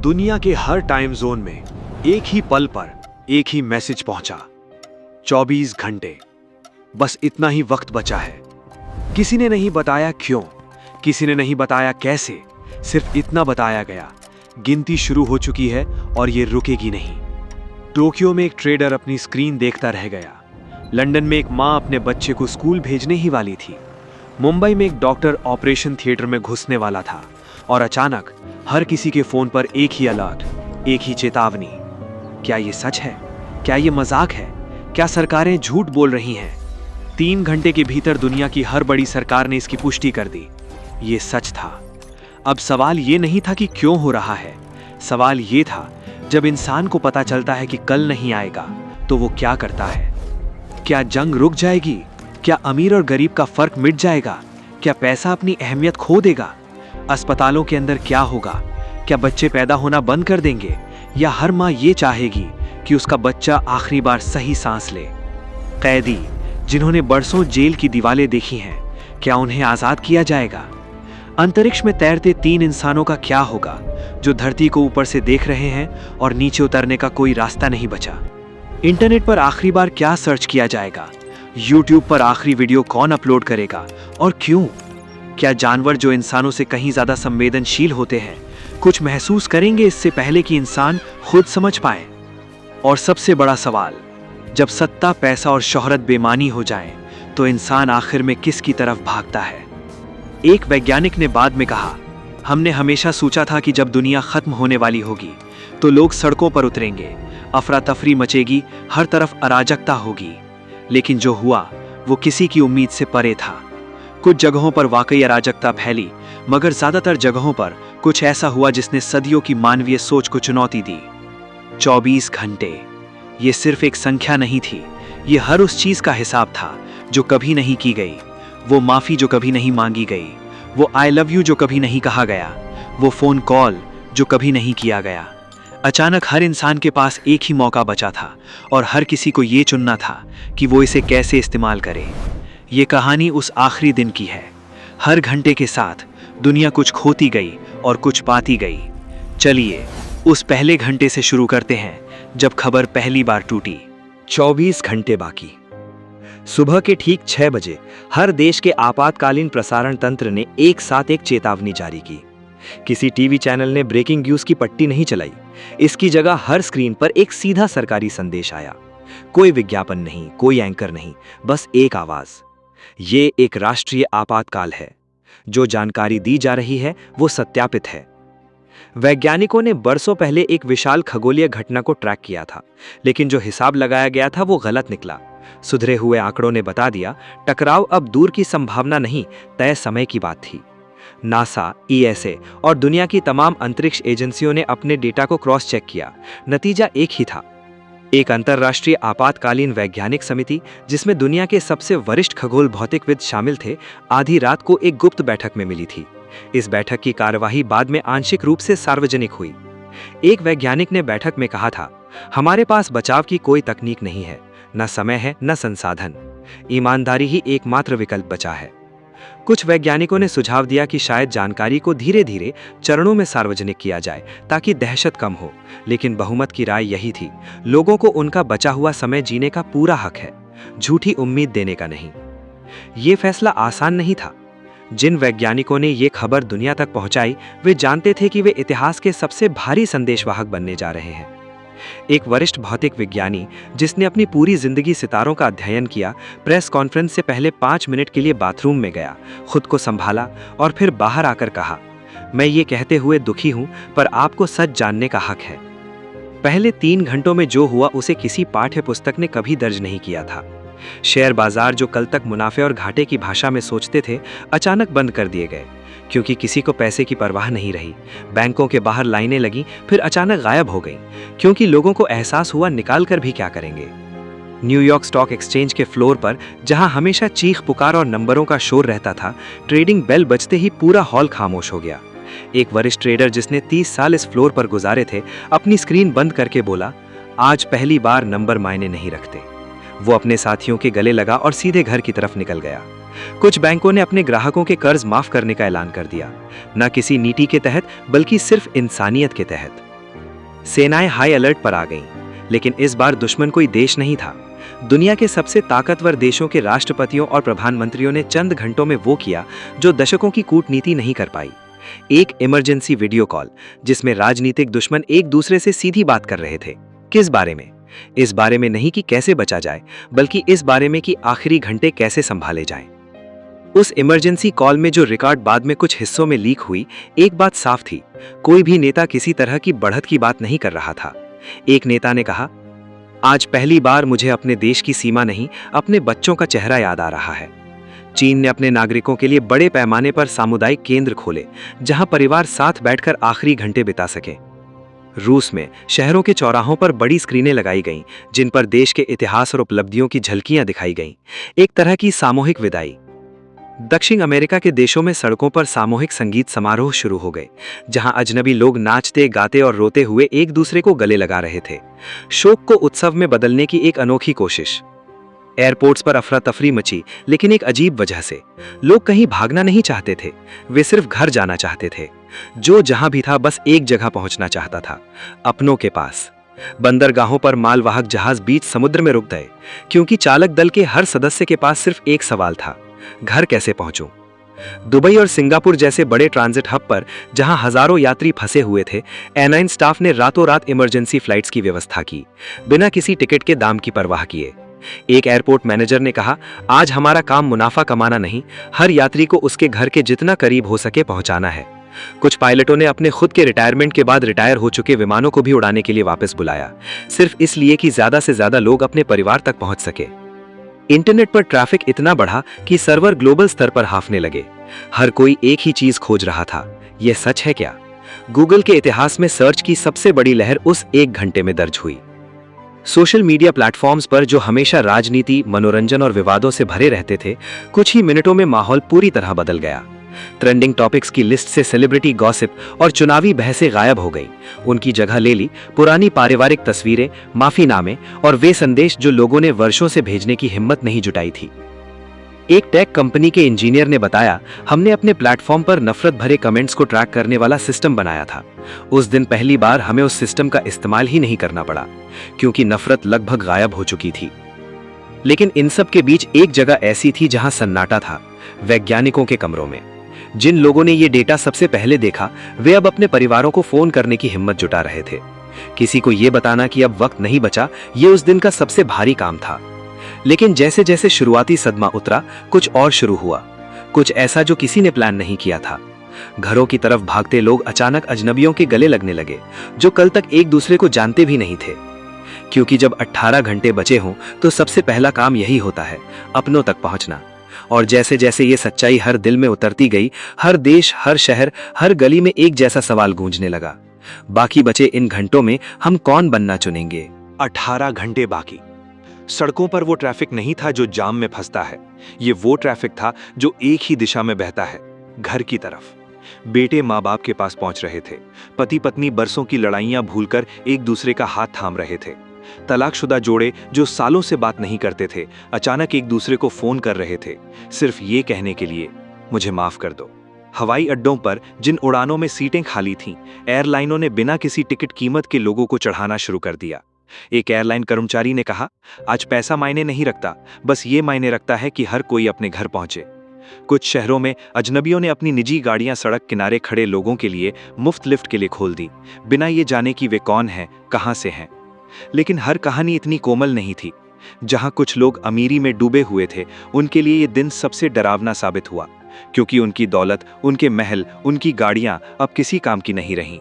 दुनिया के हर time zone में एक ही पल पर एक ही मैसेज पहुंचा। 24 घंटे, बस इतना ही वक्त बचा है। किसी ने नहीं बताया क्यों, किसी ने नहीं बताया कैसे, सिर्फ इतना बताया गया, गिनती शुरू हो चुकी है और ये रुकेगी नहीं। टोक्यो में एक ट्रेडर अपनी स्क्रीन देखता रह गया। लंदन में एक माँ अपने बच्चे को स्कूल भेजने ही वाली थी। मुंबई में एक डॉक्टर ऑपरेशन थिएटर में घुसने वाला था और अचानक हर किसी के फोन पर एक ही अलर्ट, एक ही चेतावनी। क्या ये सच है? क्या ये मजाक है? क्या सरकारें झूठ बोल रही हैं? 3 घंटे के भीतर दुनिया की हर बड़ी सरकार ने इसकी पुष्टि कर दी। ये सच था। अब सवाल ये नहीं था कि क्यों हो रहा है, सवाल ये था जब इंसान को पता चलता है कि कल नहीं आएगा तो वो क्या करता है। क्या जंग रुक जाएगी? क्या अमीर और गरीब का फर्क मिट जाएगा? क्या पैसा अपनी अहमियत खो देगा? अस्पतालों के अंदर क्या होगा? क्या बच्चे पैदा होना बंद कर देंगे? या हर माँ ये चाहेगी कि उसका बच्चा आखिरी बार सही सांस ले? कैदी जिन्होंने बरसों जेल की दीवारें देखी हैं, क्या उन्हें आजाद किया जाएगा? अंतरिक्ष में तैरते 3 इंसानों का क्या होगा जो धरती को ऊपर से देख रहे हैं और नीचे उतरने का कोई रास्ता नहीं बचा? इंटरनेट पर आखिरी बार क्या सर्च किया जाएगा? यूट्यूब पर आखिरी वीडियो कौन अपलोड करेगा और क्यों? क्या जानवर जो इंसानों से कहीं ज्यादा संवेदनशील होते हैं कुछ महसूस करेंगे इससे पहले कि इंसान खुद समझ पाए? और सबसे बड़ा सवाल, जब सत्ता, पैसा और शोहरत बेमानी हो जाएं, तो इंसान आखिर में किसकी तरफ भागता है? एक वैज्ञानिक ने बाद में कहा, हमने हमेशा सोचा था कि जब दुनिया खत्म होने वाली होगी तो लोग सड़कों पर उतरेंगे, अफरा तफरी मचेगी, हर तरफ अराजकता होगी। लेकिन जो हुआ वो किसी की उम्मीद से परे था। कुछ जगहों पर वाकई अराजकता फैली, मगर ज्यादातर जगहों पर कुछ ऐसा हुआ जिसने सदियों की मानवीय सोच को चुनौती दी। 24 घंटे, ये सिर्फ एक संख्या नहीं थी, ये हर उस चीज का हिसाब था जो कभी नहीं की गई, वो माफी जो कभी नहीं मांगी गई, वो आई लव यू जो कभी नहीं कहा गया, वो फोन कॉल जो कभी नहीं किया गया। अचानक हर इंसान के पास एक ही मौका बचा था और हर किसी को ये चुनना था कि वो इसे कैसे इस्तेमाल करे। ये कहानी उस आखिरी दिन की है। हर घंटे के साथ दुनिया कुछ खोती गई और कुछ पाती गई। चलिए उस पहले घंटे से शुरू करते हैं जब खबर पहली बार टूटी। 24 घंटे बाकी। सुबह के ठीक 6 बजे हर देश के आपातकालीन प्रसारण तंत्र ने एक साथ एक चेतावनी जारी की। किसी टीवी चैनल ने ब्रेकिंग न्यूज की पट्टी नहीं चलाई। इसकी जगह हर स्क्रीन पर एक सीधा सरकारी संदेश आया। कोई विज्ञापन नहीं, कोई एंकर नहीं, बस एक आवाज। ये एक राष्ट्रीय आपातकाल है। जो जानकारी दी जा रही है वो सत्यापित है। वैज्ञानिकों ने बरसों पहले एक विशाल खगोलीय घटना को ट्रैक किया था, लेकिन जो हिसाब लगाया गया था वो गलत निकला। सुधरे हुए आंकड़ों ने बता दिया, टकराव अब दूर की संभावना नहीं, तय समय की बात थी। नासा, ईएसए और दुनिया की तमाम अंतरिक्ष एजेंसियों ने अपने डेटा को क्रॉस चेक किया। नतीजा एक ही था। एक अंतर्राष्ट्रीय आपातकालीन वैज्ञानिक समिति, जिसमें दुनिया के सबसे वरिष्ठ खगोल भौतिकविद शामिल थे, आधी रात को एक गुप्त बैठक में मिली थी। इस बैठक की कार्यवाही बाद में आंशिक रूप से सार्वजनिक हुई। एक वैज्ञानिक ने बैठक में कहा था, हमारे पास बचाव की कोई तकनीक नहीं है, न समय है, न संसाधन। ईमानदारी ही एकमात्र विकल्प बचा है। कुछ वैज्ञानिकों ने सुझाव दिया कि शायद जानकारी को धीरे धीरे चरणों में सार्वजनिक किया जाए ताकि दहशत कम हो, लेकिन बहुमत की राय यही थी, लोगों को उनका बचा हुआ समय जीने का पूरा हक है, झूठी उम्मीद देने का नहीं। ये फैसला आसान नहीं था। जिन वैज्ञानिकों ने ये खबर दुनिया तक पहुंचाई, वे जानते थे कि वे इतिहास के सबसे भारी संदेशवाहक बनने जा रहे हैं। एक वरिष्ठ भौतिक विज्ञानी, जिसने अपनी पूरी जिंदगी सितारों का अध्ययन किया, प्रेस कॉन्फ्रेंस से पहले 5 मिनट के लिए बाथरूम में गया, खुद को संभाला और फिर बाहर आकर कहा, मैं ये कहते हुए दुखी हूं, पर आपको सच जानने का हक है। पहले 3 घंटों में जो हुआ उसे किसी पाठ्य पुस्तक ने कभी दर्ज नहीं किया था। शेयर बाजार, जो कल तक मुनाफे और घाटे की भाषा में सोचते थे, अचानक बंद कर दिए गए, क्योंकि किसी को पैसे की परवाह नहीं रही। बैंकों के बाहर लाइनें लगी, फिर अचानक गायब हो गईं, क्योंकि लोगों को एहसास हुआ निकाल कर भी क्या करेंगे। न्यूयॉर्क स्टॉक एक्सचेंज के फ्लोर पर, जहां हमेशा चीख पुकार और नंबरों का शोर रहता था, ट्रेडिंग बेल बजते ही पूरा हॉल खामोश हो गया। एक वरिष्ठ ट्रेडर, जिसने 30 साल इस फ्लोर पर गुजारे थे, अपनी स्क्रीन बंद करके बोला, आज पहली बार नंबर मायने नहीं रखते। वो अपने साथियों के गले लगा और सीधे घर की तरफ निकल गया। कुछ बैंकों ने अपने ग्राहकों के कर्ज माफ करने का ऐलान कर दिया, न किसी नीति के तहत बल्कि सिर्फ इंसानियत के तहत। सेनाएं हाई अलर्ट पर आ गईं, लेकिन इस बार दुश्मन कोई देश नहीं था। दुनिया के सबसे ताकतवर देशों के राष्ट्रपतियों और प्रधानमंत्रियों ने चंद घंटों में वो किया जो दशकों की कूटनीति नहीं कर पाई। एक इमरजेंसी वीडियो कॉल, जिसमें राजनीतिक दुश्मन एक दूसरे से सीधी बात कर रहे थे। किस बारे में? इस बारे में नहीं कि कैसे बचा जाए, बल्कि इस बारे में कि आखिरी घंटे कैसे संभाले जाएं। उस इमरजेंसी कॉल में जो रिकॉर्ड बाद में कुछ हिस्सों में लीक हुई, एक बात साफ थी, कोई भी नेता किसी तरह की बढ़त की बात नहीं कर रहा था। एक नेता ने कहा, आज पहली बार मुझे अपने देश की सीमा नहीं, अपने बच्चों का चेहरा याद आ रहा है। चीन ने अपने नागरिकों के लिए बड़े पैमाने पर सामुदायिक केंद्र खोले, जहां परिवार साथ बैठकर आखिरी घंटे बिता सके। रूस में शहरों के चौराहों पर बड़ी स्क्रीनें लगाई गईं, जिन पर देश के इतिहास और उपलब्धियों की झलकियां दिखाई गईं, एक तरह की सामूहिक विदाई। दक्षिण अमेरिका के देशों में सड़कों पर सामूहिक संगीत समारोह शुरू हो गए, जहां अजनबी लोग नाचते, गाते और रोते हुए एक दूसरे को गले लगा रहे थे। शोक को उत्सव में बदलने की एक अनोखी कोशिश। एयरपोर्ट्स पर अफरा तफरी मची, लेकिन एक अजीब वजह से। लोग कहीं भागना नहीं चाहते थे, वे सिर्फ घर जाना चाहते थे। जो जहां भी था बस एक जगह पहुंचना चाहता था, अपनों के पास। बंदरगाहों पर मालवाहक जहाज बीच समुद्र में रुक गए, क्योंकि चालक दल के हर सदस्य के पास सिर्फ एक सवाल था, घर कैसे पहुंचूं? दुबई और सिंगापुर जैसे बड़े ट्रांजिट हब पर, जहां हजारों यात्री फंसे हुए थे, एयरलाइन स्टाफ ने रातों रात इमरजेंसी फ्लाइट्स की व्यवस्था की, बिना किसी टिकट के दाम की परवाह किए। एक एयरपोर्ट मैनेजर ने कहा, आज हमारा काम मुनाफा कमाना नहीं, हर यात्री को उसके घर के जितना करीब हो सके पहुंचाना है। कुछ पायलटों ने अपने खुद के रिटायरमेंट के बाद रिटायर हो चुके विमानों को भी उड़ाने के लिए वापस बुलाया, सिर्फ इसलिए कि ज्यादा से ज्यादा लोग अपने परिवार तक पहुंच सके। इंटरनेट पर ट्रैफिक इतना बढ़ा कि सर्वर ग्लोबल स्तर पर हाफने लगे। हर कोई एक ही चीज खोज रहा था, यह सच है क्या? गूगल के इतिहास में सर्च की सबसे बड़ी लहर उस एक घंटे में दर्ज हुई। सोशल मीडिया प्लेटफॉर्म्स पर, जो हमेशा राजनीति, मनोरंजन और विवादों से भरे रहते थे, कुछ ही मिनटों में माहौल पूरी तरह बदल गया। ट्रेंडिंग टॉपिक्स की लिस्ट से सेलिब्रिटी गॉसिप और चुनावी बहसें गायब हो गईं। उनकी जगह ले ली पुरानी पारिवारिक तस्वीरें, माफीनामे और वे संदेश जो लोगों ने वर्षों से भेजने की हिम्मत नहीं जुटाई थी। एक टेक कंपनी के इंजीनियर ने बताया, हमने अपने प्लेटफॉर्म पर नफरत भरे कमेंट्स को ट्रैक करने वाला सिस्टम बनाया था। उस दिन पहली बार हमें उस सिस्टम का इस्तेमाल ही नहीं करना पड़ा, क्योंकि नफरत लगभग गायब हो चुकी थी। लेकिन इन सब के बीच एक जगह ऐसी थी जहां सन्नाटा था, वैज्ञानिकों के कमरों में। जिन लोगों ने ये डेटा सबसे पहले देखा, वे अब अपने परिवारों को फोन करने की हिम्मत जुटा रहे थे। किसी को यह बताना कि अब वक्त नहीं बचा, ये उस दिन का सबसे भारी काम था। लेकिन जैसे जैसे शुरुआती सदमा उतरा, कुछ और शुरू हुआ, कुछ ऐसा जो किसी ने प्लान नहीं किया था। घरों की तरफ भागते लोग अचानक अजनबियों के गले लगने लगे, जो कल तक एक दूसरे को जानते भी नहीं थे। क्योंकि जब 18 घंटे बचे हों, तो सबसे पहला काम यही होता है, अपनों तक पहुंचना। और जैसे जैसे ये सच्चाई हर दिल में उतरती गई, हर देश, हर शहर, हर गली में एक जैसा सवाल गूंजने लगा, बाकी बचे इन घंटों में हम कौन बनना चुनेंगे? 18 घंटे बाकी। सड़कों पर वो ट्रैफिक नहीं था जो जाम में फंसता है, ये वो ट्रैफिक था जो एक ही दिशा में बहता है, घर की तरफ। बेटे माँ बाप के पास पहुंच रहे थे, पति पत्नी बरसों की लड़ाइयां भूलकर एक दूसरे का हाथ थाम रहे थे, तलाकशुदा जोड़े जो सालों से बात नहीं करते थे, अचानक एक दूसरे को फोन कर रहे थे, सिर्फ ये कहने के लिए, मुझे माफ कर दो। हवाई अड्डों पर जिन उड़ानों में सीटें खाली थीं, एयरलाइनों ने बिना किसी टिकट कीमत के लोगों को चढ़ाना शुरू कर दिया। एक एयरलाइन कर्मचारी ने कहा, आज पैसा मायने नहीं रखता, बस ये मायने रखता है कि हर कोई अपने घर पहुंचे। कुछ शहरों में अजनबियों ने अपनी निजी गाड़ियां सड़क किनारे खड़े लोगों के लिए मुफ्त लिफ्ट के लिए खोल दी, बिना ये जाने कि वे कौन हैं, कहां से हैं। लेकिन हर कहानी इतनी कोमल नहीं थी। जहां कुछ लोग अमीरी में डूबे हुए थे, उनके लिए ये दिन सबसे डरावना साबित हुआ, क्योंकि उनकी दौलत, उनके महल, उनकी गाड़ियां अब किसी काम की नहीं रहीं।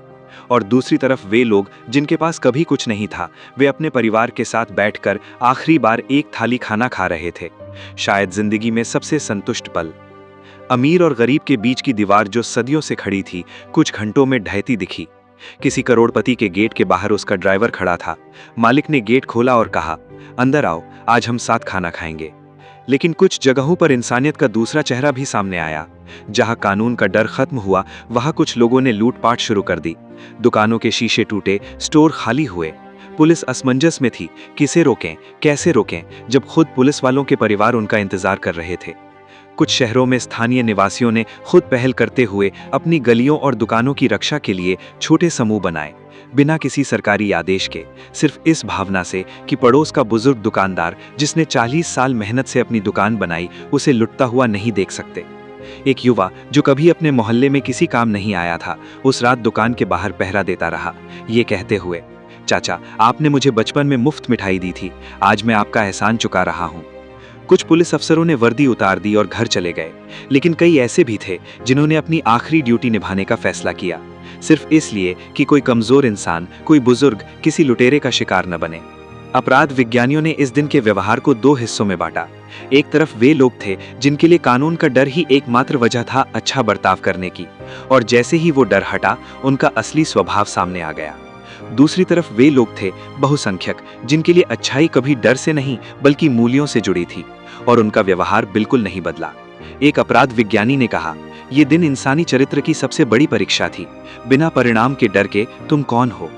और दूसरी तरफ वे लोग जिनके पास कभी कुछ नहीं था, वे अपने परिवार के साथ बैठकर आखिरी बार एक थाली खाना खा रहे थे, शायद जिंदगी में सबसे संतुष्ट पल। अमीर और गरीब के बीच की दीवार जो सदियों से खड़ी थी, कुछ घंटों में ढहती दिखी। किसी करोड़पति के गेट के बाहर उसका ड्राइवर खड़ा था। मालिक ने गेट खोला और कहा, अंदर आओ, आज हम साथ खाना खाएंगे। लेकिन कुछ जगहों पर इंसानियत का दूसरा चेहरा भी सामने आया। जहां कानून का डर खत्म हुआ, वहां कुछ लोगों ने लूटपाट शुरू कर दी। दुकानों के शीशे टूटे, स्टोर खाली हुए। पुलिस असमंजस में थी, किसे रोकें, कैसे रोकें, जब खुद पुलिस वालों के परिवार उनका इंतजार कर रहे थे। कुछ शहरों में स्थानीय निवासियों ने खुद पहल करते हुए अपनी गलियों और दुकानों की रक्षा के लिए छोटे समूह बनाए। बिना किसी सरकारी आदेश के, सिर्फ इस भावना से कि पड़ोस का बुजुर्ग दुकानदार जिसने 40 साल मेहनत से अपनी दुकान बनाई उसे लुटता हुआ नहीं देख सकते। एक युवा जो कभी अपने मोहल्ले में किसी काम नहीं आया था, उस रात दुकान के बाहर पहरा देता रहा, ये कहते हुए, चाचा आपने मुझे बचपन में मुफ्त मिठाई दी थी, आज मैं आपका एहसान चुका रहा हूँ। कुछ पुलिस अफसरों ने वर्दी उतार दी और घर चले गए, लेकिन कई ऐसे भी थे जिन्होंने अपनी आखिरी ड्यूटी निभाने का फैसला किया, सिर्फ इसलिए कि कोई कमजोर इंसान, कोई बुजुर्ग किसी लुटेरे का शिकार न बने। अपराध विज्ञानियों ने इस दिन के व्यवहार को 2 हिस्सों में बांटा। एक तरफ वे लोग थे जिनके लिए कानून का डर ही एकमात्र वजह था अच्छा बर्ताव करने की, और जैसे ही वो डर हटा उनका असली स्वभाव सामने आ गया। दूसरी तरफ वे लोग थे बहुसंख्यक, जिनके लिए अच्छाई कभी डर से नहीं बल्कि मूल्यों से जुड़ी थी, और उनका व्यवहार बिल्कुल नहीं बदला। एक अपराध विज्ञानी ने कहा, यह दिन इंसानी चरित्र की सबसे बड़ी परीक्षा थी। बिना परिणाम के डर के तुम कौन हो?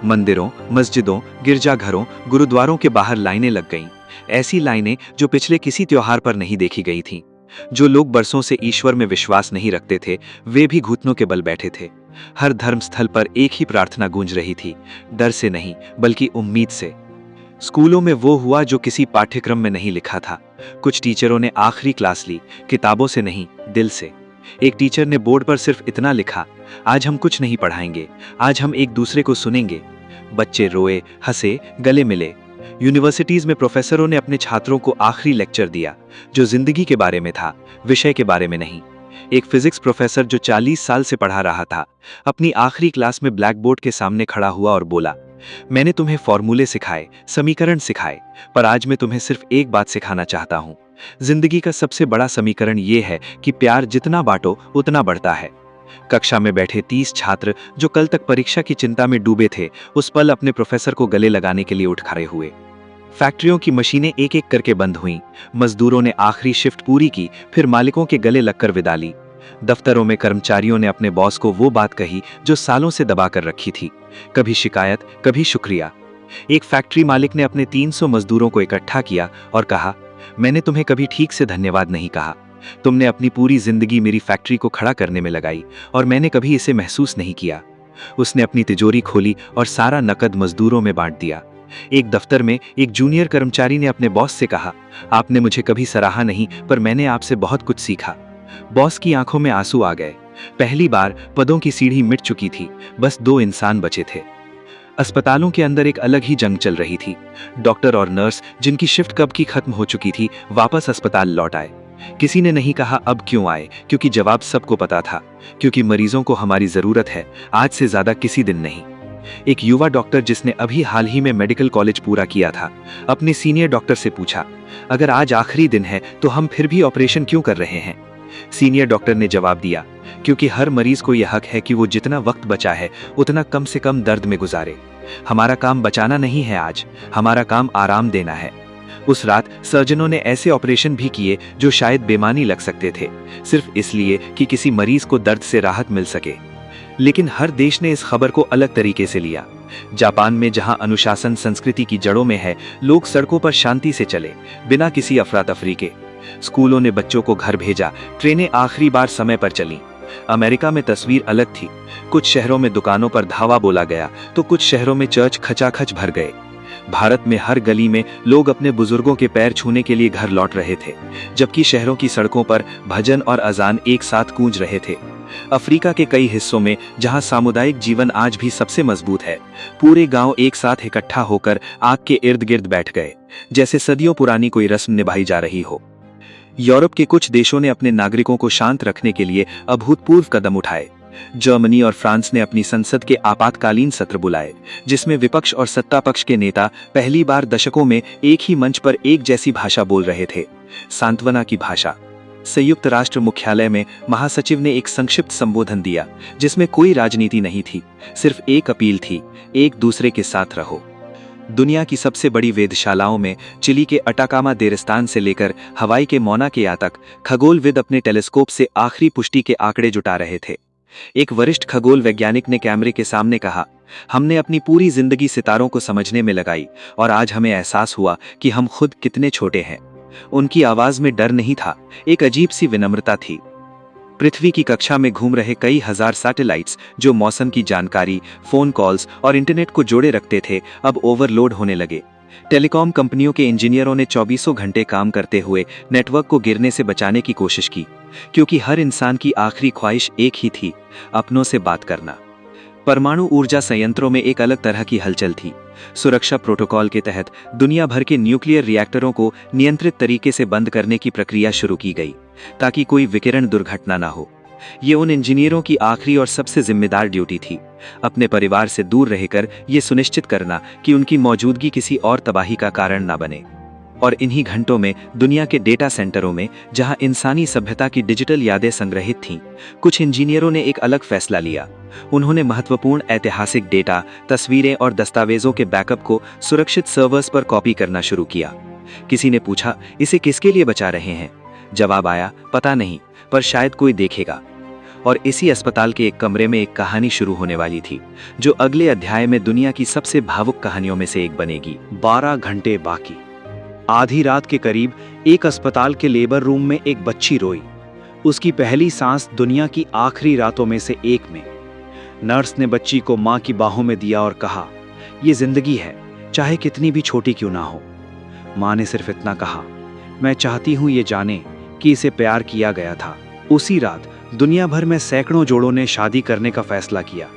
मंदिरों, मस्जिदों, गिरजाघरों, गुरुद्वारों के बाहर लाइनें लग गईं, ऐसी लाइनें जो पिछले किसी त्योहार पर नहीं देखी गई थीं। जो लोग बरसों से ईश्वर में विश्वास नहीं रखते थे, वे भी घुटनों के बल बैठे थे। हर धर्म स्थल पर एक ही प्रार्थना गूंज रही थी, डर से नहीं बल्कि उम्मीद से। स्कूलों में वो हुआ जो किसी पाठ्यक्रम में नहीं लिखा था। कुछ टीचरों ने आखिरी क्लास ली, किताबों से नहीं, दिल से। एक टीचर ने बोर्ड पर सिर्फ इतना लिखा, आज हम कुछ नहीं पढ़ाएंगे, आज हम एक दूसरे को सुनेंगे। बच्चे रोए, हंसे, गले मिले। यूनिवर्सिटीज में प्रोफेसरों ने अपने छात्रों को आखिरी लेक्चर दिया, जो जिंदगी के बारे में था, विषय के बारे में नहीं। एक फिजिक्स प्रोफेसर जो 40 साल से पढ़ा रहा था, अपनी आखिरी क्लास में ब्लैक बोर्ड के सामने खड़ा हुआ और बोला, मैंने तुम्हें फॉर्मूले सिखाए, समीकरण सिखाए, पर आज मैं तुम्हें सिर्फ एक बात सिखाना चाहता हूँ। जिंदगी का सबसे बड़ा समीकरण यह है कि प्यार जितना बांटो उतना बढ़ता है। कक्षा में बैठे 30 छात्र जो कल तक परीक्षा की चिंता में डूबे थे, उस पल अपने प्रोफेसर को गले लगाने के लिए उठ खड़े हुए। फैक्ट्रियों की मशीनें एक एक करके बंद हुईं, मजदूरों ने आखिरी शिफ्ट पूरी की, फिर मालिकों के गले लगकर विदा ली। दफ्तरों में कर्मचारियों ने अपने बॉस को वो बात कही जो सालों से दबा कर रखी थी, कभी शिकायत, कभी शुक्रिया। एक फैक्ट्री मालिक ने अपने 300 मजदूरों को इकट्ठा किया और कहा, मैंने तुम्हें कभी ठीक से धन्यवाद नहीं कहा। तुमने अपनी पूरी जिंदगी मेरी फैक्ट्री को खड़ा करने में लगाई और मैंने कभी इसे महसूस नहीं किया। उसने अपनी तिजोरी खोली और सारा नकद मजदूरों में बांट दिया। एक दफ्तर में एक जूनियर कर्मचारी ने अपने बॉस से कहा, आपने मुझे कभी सराहा नहीं, पर मैंने आपसे बहुत कुछ सीखा। बॉस की आंखों में आंसू आ गए। पहली बार पदों की सीढ़ी मिट चुकी थी, बस 2 इंसान बचे थे। अस्पतालों के अंदर एक अलग ही जंग चल रही थी। डॉक्टर और नर्स, जिनकी शिफ्ट कब की खत्म हो चुकी थी, वापस अस्पताल लौट आए। किसी ने नहीं कहा अब क्यों आए, क्योंकि जवाब सबको पता था, क्योंकि मरीजों को हमारी जरूरत है, आज से ज्यादा किसी दिन नहीं। एक युवा डॉक्टर जिसने अभी हाल ही में मेडिकल कॉलेज पूरा किया था, अपने सीनियर डॉक्टर से पूछा, अगर आज आखिरी दिन है तो हम फिर भी ऑपरेशन क्यों कर रहे हैं? सीनियर डॉक्टर ने जवाब दिया, क्योंकि हर मरीज को यह हक है कि वो जितना वक्त बचा है उतना कम से कम दर्द में गुजारे। हमारा काम बचाना नहीं है आज, हमारा काम आराम देना है। उस रात सर्जनों ने ऐसे ऑपरेशन भी किए जो शायद बेमानी लग सकते थे, सिर्फ इसलिए कि किसी मरीज को दर्द से राहत मिल सके। लेकिन हर देश ने इस खबर को अलग तरीके से लिया। जापान में, जहां अनुशासन संस्कृति की जड़ों में है, लोग सड़कों पर शांति से चले, बिना किसी अफरा तफरी के। स्कूलों ने बच्चों को घर भेजा, ट्रेनें आखिरी बार समय पर चलीं। अमेरिका में तस्वीर अलग थी। कुछ शहरों में दुकानों पर धावा बोला गया तो कुछ शहरों में चर्च खचाखच भर गए। भारत में हर गली में लोग अपने बुजुर्गों के पैर छूने के लिए घर लौट रहे थे, जबकि शहरों की सड़कों पर भजन और अजान एक साथ गूंज रहे थे। अफ्रीका के कई हिस्सों में, जहां सामुदायिक जीवन आज भी सबसे मजबूत है, पूरे गांव एक साथ इकट्ठा होकर आग के इर्द गिर्द बैठ गए, जैसे सदियों पुरानी कोई रस्म निभाई जा रही हो। यूरोप के कुछ देशों ने अपने नागरिकों को शांत रखने के लिए अभूतपूर्व कदम उठाए। जर्मनी और फ्रांस ने अपनी संसद के आपातकालीन सत्र बुलाए, जिसमें विपक्ष और सत्ता पक्ष के नेता पहली बार दशकों में एक ही मंच पर एक जैसी भाषा बोल रहे थे, सांत्वना की भाषा। संयुक्त राष्ट्र मुख्यालय में महासचिव ने एक संक्षिप्त संबोधन दिया, जिसमें कोई राजनीति नहीं थी, सिर्फ एक अपील थी, एक दूसरे के साथ रहो। दुनिया की सबसे बड़ी वेधशालाओं में, चिली के अटाकामा देरस्तान से लेकर हवाई के मौना केआ तक, खगोलविद अपने टेलीस्कोप से आखिरी पुष्टि के आंकड़े जुटा रहे थे। एक वरिष्ठ खगोल वैज्ञानिक ने कैमरे के सामने कहा, हमने अपनी पूरी जिंदगी सितारों को समझने में लगाई और आज हमें एहसास हुआ कि हम खुद कितने छोटे हैं। उनकी आवाज में डर नहीं था, एक अजीब सी विनम्रता थी। पृथ्वी की कक्षा में घूम रहे कई हजार सैटेलाइट्स जो मौसम की जानकारी, फोन कॉल्स और इंटरनेट को जोड़े रखते थे, अब ओवरलोड होने लगे। टेलीकॉम कंपनियों के इंजीनियरों ने 24 घंटे काम करते हुए नेटवर्क को गिरने से बचाने की कोशिश की, क्योंकि हर इंसान की आखिरी ख्वाहिश एक ही थी, अपनों से बात करना। परमाणु ऊर्जा संयंत्रों में एक अलग तरह की हलचल थी। सुरक्षा प्रोटोकॉल के तहत दुनिया भर के न्यूक्लियर रिएक्टरों को नियंत्रित तरीके से बंद करने की प्रक्रिया शुरू की गई, ताकि कोई विकिरण दुर्घटना न हो। ये उन इंजीनियरों की आखिरी और सबसे जिम्मेदार ड्यूटी थी, अपने परिवार से दूर रहकर ये सुनिश्चित करना कि उनकी मौजूदगी किसी और तबाही का कारण न बने। और इन्हीं घंटों में दुनिया के डेटा सेंटरों में, जहां इंसानी सभ्यता की डिजिटल यादें संग्रहित थीं, कुछ इंजीनियरों ने एक अलग फैसला लिया। उन्होंने महत्वपूर्ण ऐतिहासिक डेटा, तस्वीरें और दस्तावेजों के बैकअप को सुरक्षित सर्वर्स पर कॉपी करना शुरू किया। किसी ने पूछा, इसे किसके लिए बचा रहे हैं? जवाब आया, पता नहीं, पर शायद कोई देखेगा। और इसी अस्पताल के एक कमरे में एक कहानी शुरू होने वाली थी, जो अगले अध्याय में दुनिया की सबसे भावुक कहानियों में से एक बनेगी। 12 घंटे बाकी। आधी रात के करीब एक अस्पताल के लेबर रूम में एक बच्ची रोई, उसकी पहली सांस दुनिया की आखिरी रातों में से एक में। नर्स ने बच्ची को मां की बाहों में दिया और कहा, यह जिंदगी है, चाहे कितनी भी छोटी क्यों ना हो। मां ने सिर्फ इतना कहा, मैं चाहती हूं ये जाने कि इसे प्यार किया गया था। उसी रात दुनिया भर में सैकड़ों जोड़ों ने शादी करने का फैसला किया।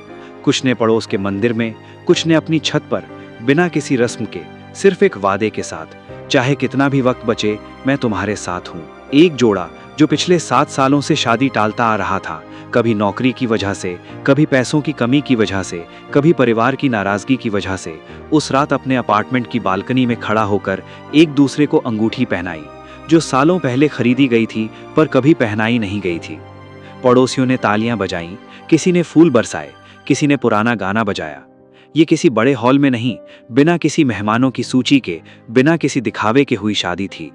कुछ ने पड़ोस के मंदिर में, कुछ ने अपनी छत पर, बिना किसी रस्म के, सिर्फ एक वादे के साथ, चाहे कितना भी वक्त बचे, मैं तुम्हारे साथ हूं। एक जोड़ा जो पिछले 7 सालों से शादी टालता आ रहा था, कभी नौकरी की वजह से, कभी पैसों की कमी की वजह से, कभी परिवार की नाराजगी की वजह से, उस रात अपने अपार्टमेंट की बालकनी में खड़ा होकर एक दूसरे को अंगूठी पहनाई, जो सालों पहले खरीदी गई थी पर कभी पहनाई नहीं गई थी। पड़ोसियों ने तालियां बजाईं, किसी ने फूल बरसाए, किसी ने पुराना गाना बजाया। ये किसी बड़े हॉल में नहीं, बिना किसी मेहमानों की सूची के, बिना किसी दिखावे के हुई शादी थी।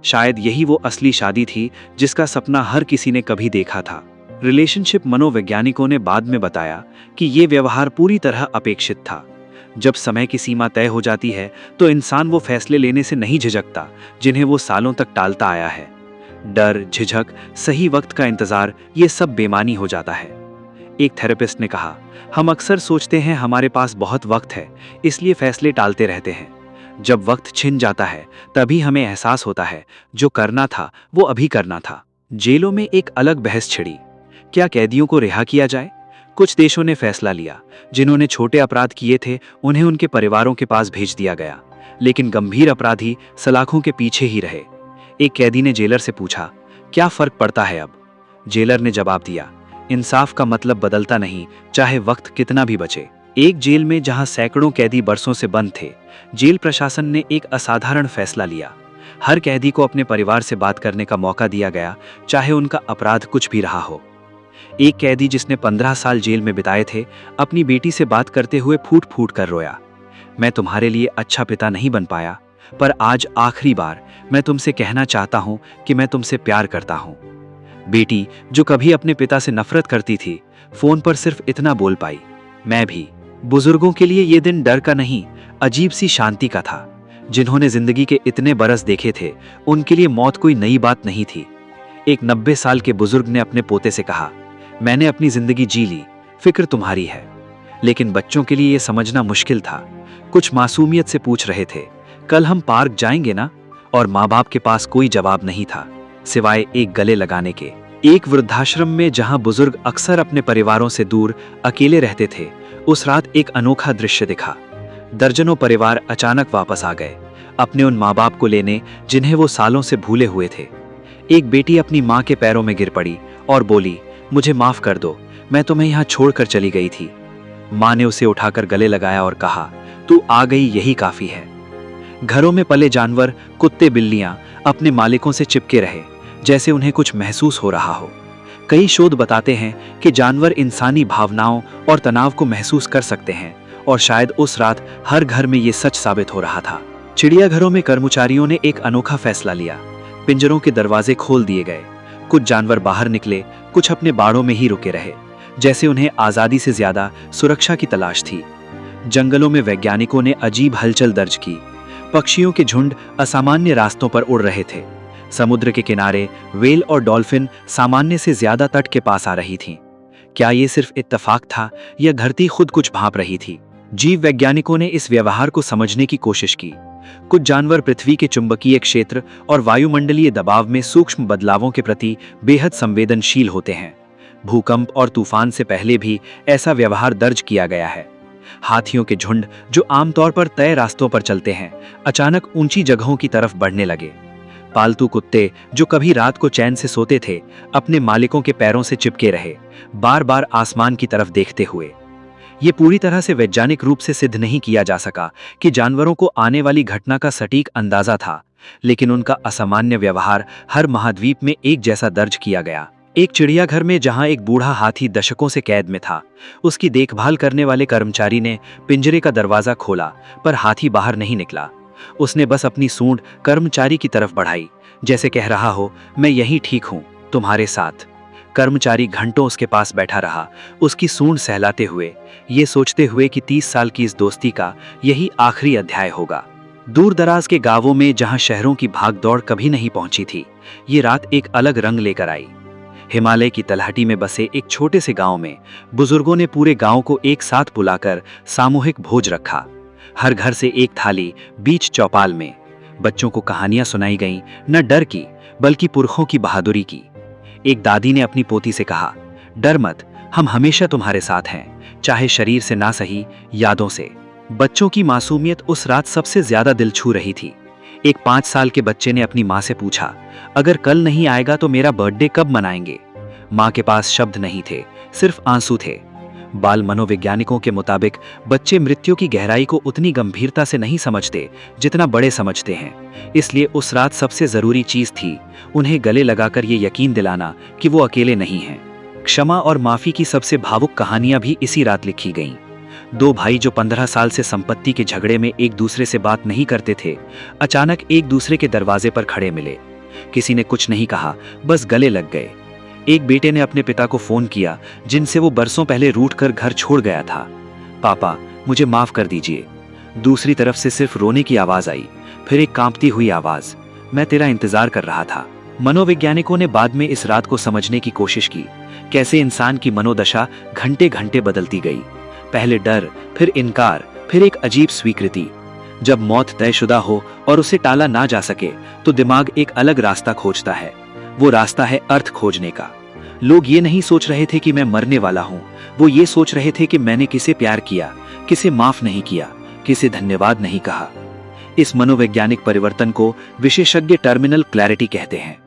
शायद यही वो असली शादी थी जिसका सपना हर किसी ने कभी देखा था। रिलेशनशिप मनोवैज्ञानिकों ने बाद में बताया कि ये व्यवहार पूरी तरह अपेक्षित था। जब समय की सीमा तय हो जाती है तो इंसान वो फैसले लेने से नहीं झिझकता जिन्हें वो सालों तक टालता आया है। डर, झिझक, सही वक्त का इंतजार, ये सब बेमानी हो जाता है। एक थेरेपिस्ट ने कहा, हम अक्सर सोचते हैं हमारे पास बहुत वक्त है, इसलिए फैसले टालते रहते हैं। जब वक्त छिन जाता है तभी हमें एहसास होता है जो करना था वो अभी करना था। जेलों में एक अलग बहस छिड़ी, क्या कैदियों को रिहा किया जाए? कुछ देशों ने फैसला लिया, जिन्होंने छोटे अपराध किए थे उन्हें उनके परिवारों के पास भेज दिया गया, लेकिन गंभीर अपराधी सलाखों के पीछे ही रहे। एक कैदी ने जेलर से पूछा, क्या फर्क पड़ता है अब? जेलर ने जवाब दिया, इंसाफ का मतलब बदलता नहीं, चाहे वक्त कितना भी बचे। एक जेल में जहां सैकड़ों कैदी बरसों से बंद थे, जेल प्रशासन ने एक असाधारण फैसला लिया। हर कैदी को अपने परिवार से बात करने का मौका दिया गया, चाहे उनका अपराध कुछ भी रहा हो। एक कैदी जिसने 15 साल जेल में बिताए थे, अपनी बेटी से बात करते हुए फूट फूट कर रोया, मैं तुम्हारे लिए अच्छा पिता नहीं बन पाया, पर आज आखिरी बार मैं तुमसे कहना चाहता हूं कि मैं तुमसे प्यार करता हूं। बेटी, जो कभी अपने पिता से नफरत करती थी, फोन पर सिर्फ इतना बोल पाई, मैं भी। बुजुर्गों के लिए ये दिन डर का नहीं, अजीब सी शांति का था। जिन्होंने जिंदगी के इतने बरस देखे थे, उनके लिए मौत कोई नई बात नहीं थी। एक 90 साल के बुजुर्ग ने अपने पोते से कहा, मैंने अपनी जिंदगी जी ली, फिक्र तुम्हारी है। लेकिन बच्चों के लिए यह समझना मुश्किल था। कुछ मासूमियत से पूछ रहे थे, कल हम पार्क जाएंगे ना? और माँ बाप के पास कोई जवाब नहीं था, सिवाय एक गले लगाने के। एक वृद्धाश्रम में जहां बुजुर्ग अक्सर अपने परिवारों से दूर अकेले रहते थे, उस रात एक अनोखा दृश्य दिखा। दर्जनों परिवार अचानक वापस आ गए, अपने उन माँ बाप को लेने जिन्हें वो सालों से भूले हुए थे। एक बेटी अपनी माँ के पैरों में गिर पड़ी और बोली, मुझे माफ कर दो, मैं तुम्हें यहाँ छोड़कर चली गई थी। माँ ने उसे उठाकर गले लगाया और कहा, तू आ गई, यही काफी है। घरों में पले जानवर, कुत्ते बिल्लियां अपने मालिकों से चिपके रहे, जैसे उन्हें कुछ महसूस हो रहा हो। कई शोध बताते हैं कि जानवर इंसानी भावनाओं और तनाव को महसूस कर सकते हैं, और शायद उस रात हर घर में ये सच साबित हो रहा था। चिड़ियाघरों में कर्मचारियों ने एक अनोखा फैसला लिया। पिंजरों के दरवाजे खोल दिए गए, कुछ जानवर बाहर निकले, कुछ अपने बाड़ों में ही रुके रहे, जैसे उन्हें आजादी से ज्यादा सुरक्षा की तलाश थी। जंगलों में वैज्ञानिकों ने अजीब हलचल दर्ज की। पक्षियों के झुंड असामान्य रास्तों पर उड़ रहे थे, समुद्र के किनारे व्हेल और डॉल्फिन सामान्य से ज्यादा तट के पास आ रही थीं। क्या ये सिर्फ इत्तेफाक था या धरती खुद कुछ भांप रही थी? जीव वैज्ञानिकों ने इस व्यवहार को समझने की कोशिश की। कुछ जानवर पृथ्वी के चुंबकीय क्षेत्र और वायुमंडलीय दबाव में सूक्ष्म बदलावों के प्रति बेहद संवेदनशील होते हैं। भूकंप और तूफान से पहले भी ऐसा व्यवहार दर्ज किया गया है। हाथियों के झुंड, जो आमतौर पर तय रास्तों पर चलते हैं, अचानक ऊंची जगहों की तरफ बढ़ने लगे। पालतू कुत्ते, जो कभी रात को चैन से सोते थे, अपने मालिकों के पैरों से चिपके रहे, बार बार आसमान की तरफ देखते हुए। ये पूरी तरह से वैज्ञानिक रूप से सिद्ध नहीं किया जा सका कि जानवरों को आने वाली घटना का सटीक अंदाजा था, लेकिन उनका असामान्य व्यवहार हर महाद्वीप में एक जैसा दर्ज किया गया। एक चिड़ियाघर में जहां एक बूढ़ा हाथी दशकों से कैद में था, उसकी देखभाल करने वाले कर्मचारी ने पिंजरे का दरवाजा खोला, पर हाथी बाहर नहीं निकला। उसने बस अपनी सूंड कर्मचारी की तरफ बढ़ाई, जैसे कह रहा हो, मैं यहीं ठीक हूं, तुम्हारे साथ। कर्मचारी घंटों उसके पास बैठा रहा, उसकी सूंड सहलाते हुए, ये सोचते हुए कि 30 साल की इस दोस्ती का यही आखिरी अध्याय होगा। दूर दराज के गांवों में, जहां शहरों की भागदौड़ कभी नहीं पहुंची थी, ये रात एक अलग रंग लेकर आई। हिमालय की तलहटी में बसे एक छोटे से गांव में बुजुर्गों ने पूरे गांव को एक साथ बुलाकर सामूहिक भोज रखा। हर घर से एक थाली, बीच चौपाल में। बच्चों को कहानियां सुनाई गईं, न डर की बल्कि पुरखों की बहादुरी की। एक दादी ने अपनी पोती से कहा, डर मत, हम हमेशा तुम्हारे साथ हैं, चाहे शरीर से ना सही, यादों से। बच्चों की मासूमियत उस रात सबसे ज्यादा दिल छू रही थी। एक 5 साल के बच्चे ने अपनी माँ से पूछा, अगर कल नहीं आएगा तो मेरा बर्थडे कब मनाएंगे? माँ के पास शब्द नहीं थे, सिर्फ आंसू थे। बाल मनोवैज्ञानिकों के मुताबिक बच्चे मृत्यु की गहराई को उतनी गंभीरता से नहीं समझते जितना बड़े समझते हैं। इसलिए उस रात सबसे जरूरी चीज थी उन्हें गले लगाकर ये यकीन दिलाना कि वो अकेले नहीं हैं। क्षमा और माफी की सबसे भावुक कहानियां भी इसी रात लिखी गईं। 2 भाई जो 15 साल से संपत्ति के झगड़े में एक दूसरे से बात नहीं करते थे, अचानक एक दूसरे के दरवाजे पर खड़े मिले। किसी ने कुछ नहीं कहा, बस गले लग गए। एक बेटे ने अपने पिता को फोन किया, जिनसे वो बरसों पहले रूठकर घर छोड़ गया था। पापा, मुझे माफ कर दीजिए। दूसरी तरफ से सिर्फ रोने की आवाज आई, फिर एक कांपती हुई आवाज, मैं तेरा इंतजार कर रहा था। मनोवैज्ञानिकों ने बाद में इस रात को समझने की कोशिश की, कैसे इंसान की मनोदशा घंटे घंटे बदलती गई। पहले डर, फिर इनकार, फिर एक अजीब स्वीकृति। जब मौत तयशुदा हो और उसे टाला ना जा सके, तो दिमाग एक अलग रास्ता खोजता है। वो रास्ता है अर्थ खोजने का। लोग ये नहीं सोच रहे थे कि मैं मरने वाला हूं, वो ये सोच रहे थे कि मैंने किसे प्यार किया, किसे माफ नहीं किया, किसे धन्यवाद नहीं कहा। इस मनोवैज्ञानिक परिवर्तन को विशेषज्ञ टर्मिनल क्लैरिटी कहते हैं।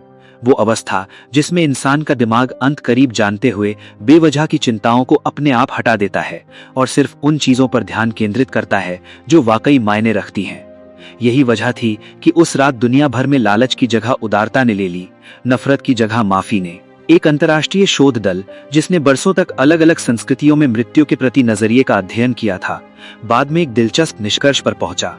वो अवस्था जिसमें इंसान का दिमाग अंत करीब जानते हुए बेवजह की चिंताओं को अपने आप हटा देता है और सिर्फ उन चीजों पर ध्यान केंद्रित करता है जो वाकई मायने रखती हैं। यही वजह थी कि उस रात दुनिया भर में लालच की जगह उदारता ने ले ली, नफरत की जगह माफी ने। एक अंतर्राष्ट्रीय शोध दल, जिसने बरसों तक अलग अलग संस्कृतियों में मृत्यु के प्रति नजरिए का अध्ययन किया था, बाद में एक दिलचस्प निष्कर्ष पर पहुंचा।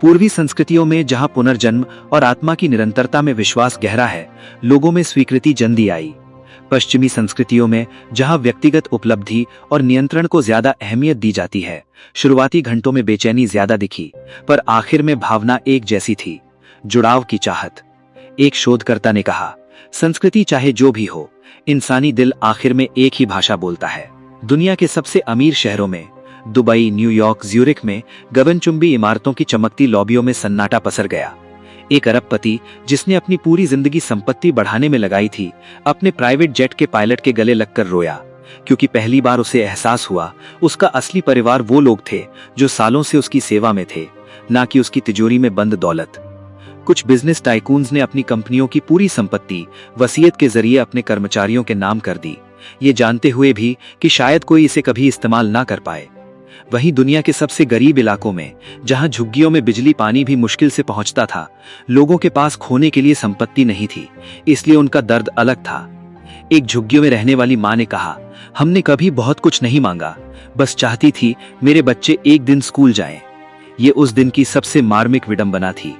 पूर्वी संस्कृतियों में जहां पुनर्जन्म और आत्मा की निरंतरता में विश्वास गहरा है, लोगों में स्वीकृति जल्दी आई। पश्चिमी संस्कृतियों में जहां व्यक्तिगत उपलब्धि और नियंत्रण को ज्यादा अहमियत दी जाती है, शुरुआती घंटों में बेचैनी ज्यादा दिखी, पर आखिर में भावना एक जैसी थी, जुड़ाव की चाहत। एक शोधकर्ता ने कहा, संस्कृति चाहे जो भी हो, इंसानी दिल आखिर में एक ही भाषा बोलता है। दुनिया के सबसे अमीर शहरों में, दुबई, न्यूयॉर्क, ज्यूरिख में गगनचुंबी इमारतों की चमकती लॉबियों में सन्नाटा पसर गया। एक अरबपति, जिसने अपनी पूरी जिंदगी संपत्ति बढ़ाने में लगाई थी, अपने प्राइवेट जेट के पायलट के गले लगकर रोया, क्योंकि पहली बार उसे एहसास हुआ उसका असली परिवार वो लोग थे जो सालों से उसकी सेवा में थे, ना कि उसकी तिजोरी में बंद दौलत। कुछ बिजनेस टाइकून्स ने अपनी कंपनियों की पूरी संपत्ति वसीयत के जरिए अपने कर्मचारियों के नाम कर दी, ये जानते हुए भी कि शायद कोई इसे कभी इस्तेमाल ना कर पाए। वहीं दुनिया के सबसे गरीब इलाकों में, जहां झुग्गियों में बिजली पानी भी मुश्किल से पहुंचता था, लोगों के पास खोने के लिए संपत्ति नहीं थी, इसलिए उनका दर्द अलग था। एक झुग्गियों में रहने वाली मां ने कहा, हमने कभी बहुत कुछ नहीं मांगा, बस चाहती थी मेरे बच्चे एक दिन स्कूल जाएं। ये उस दिन की सबसे मार्मिक विडंबना थी।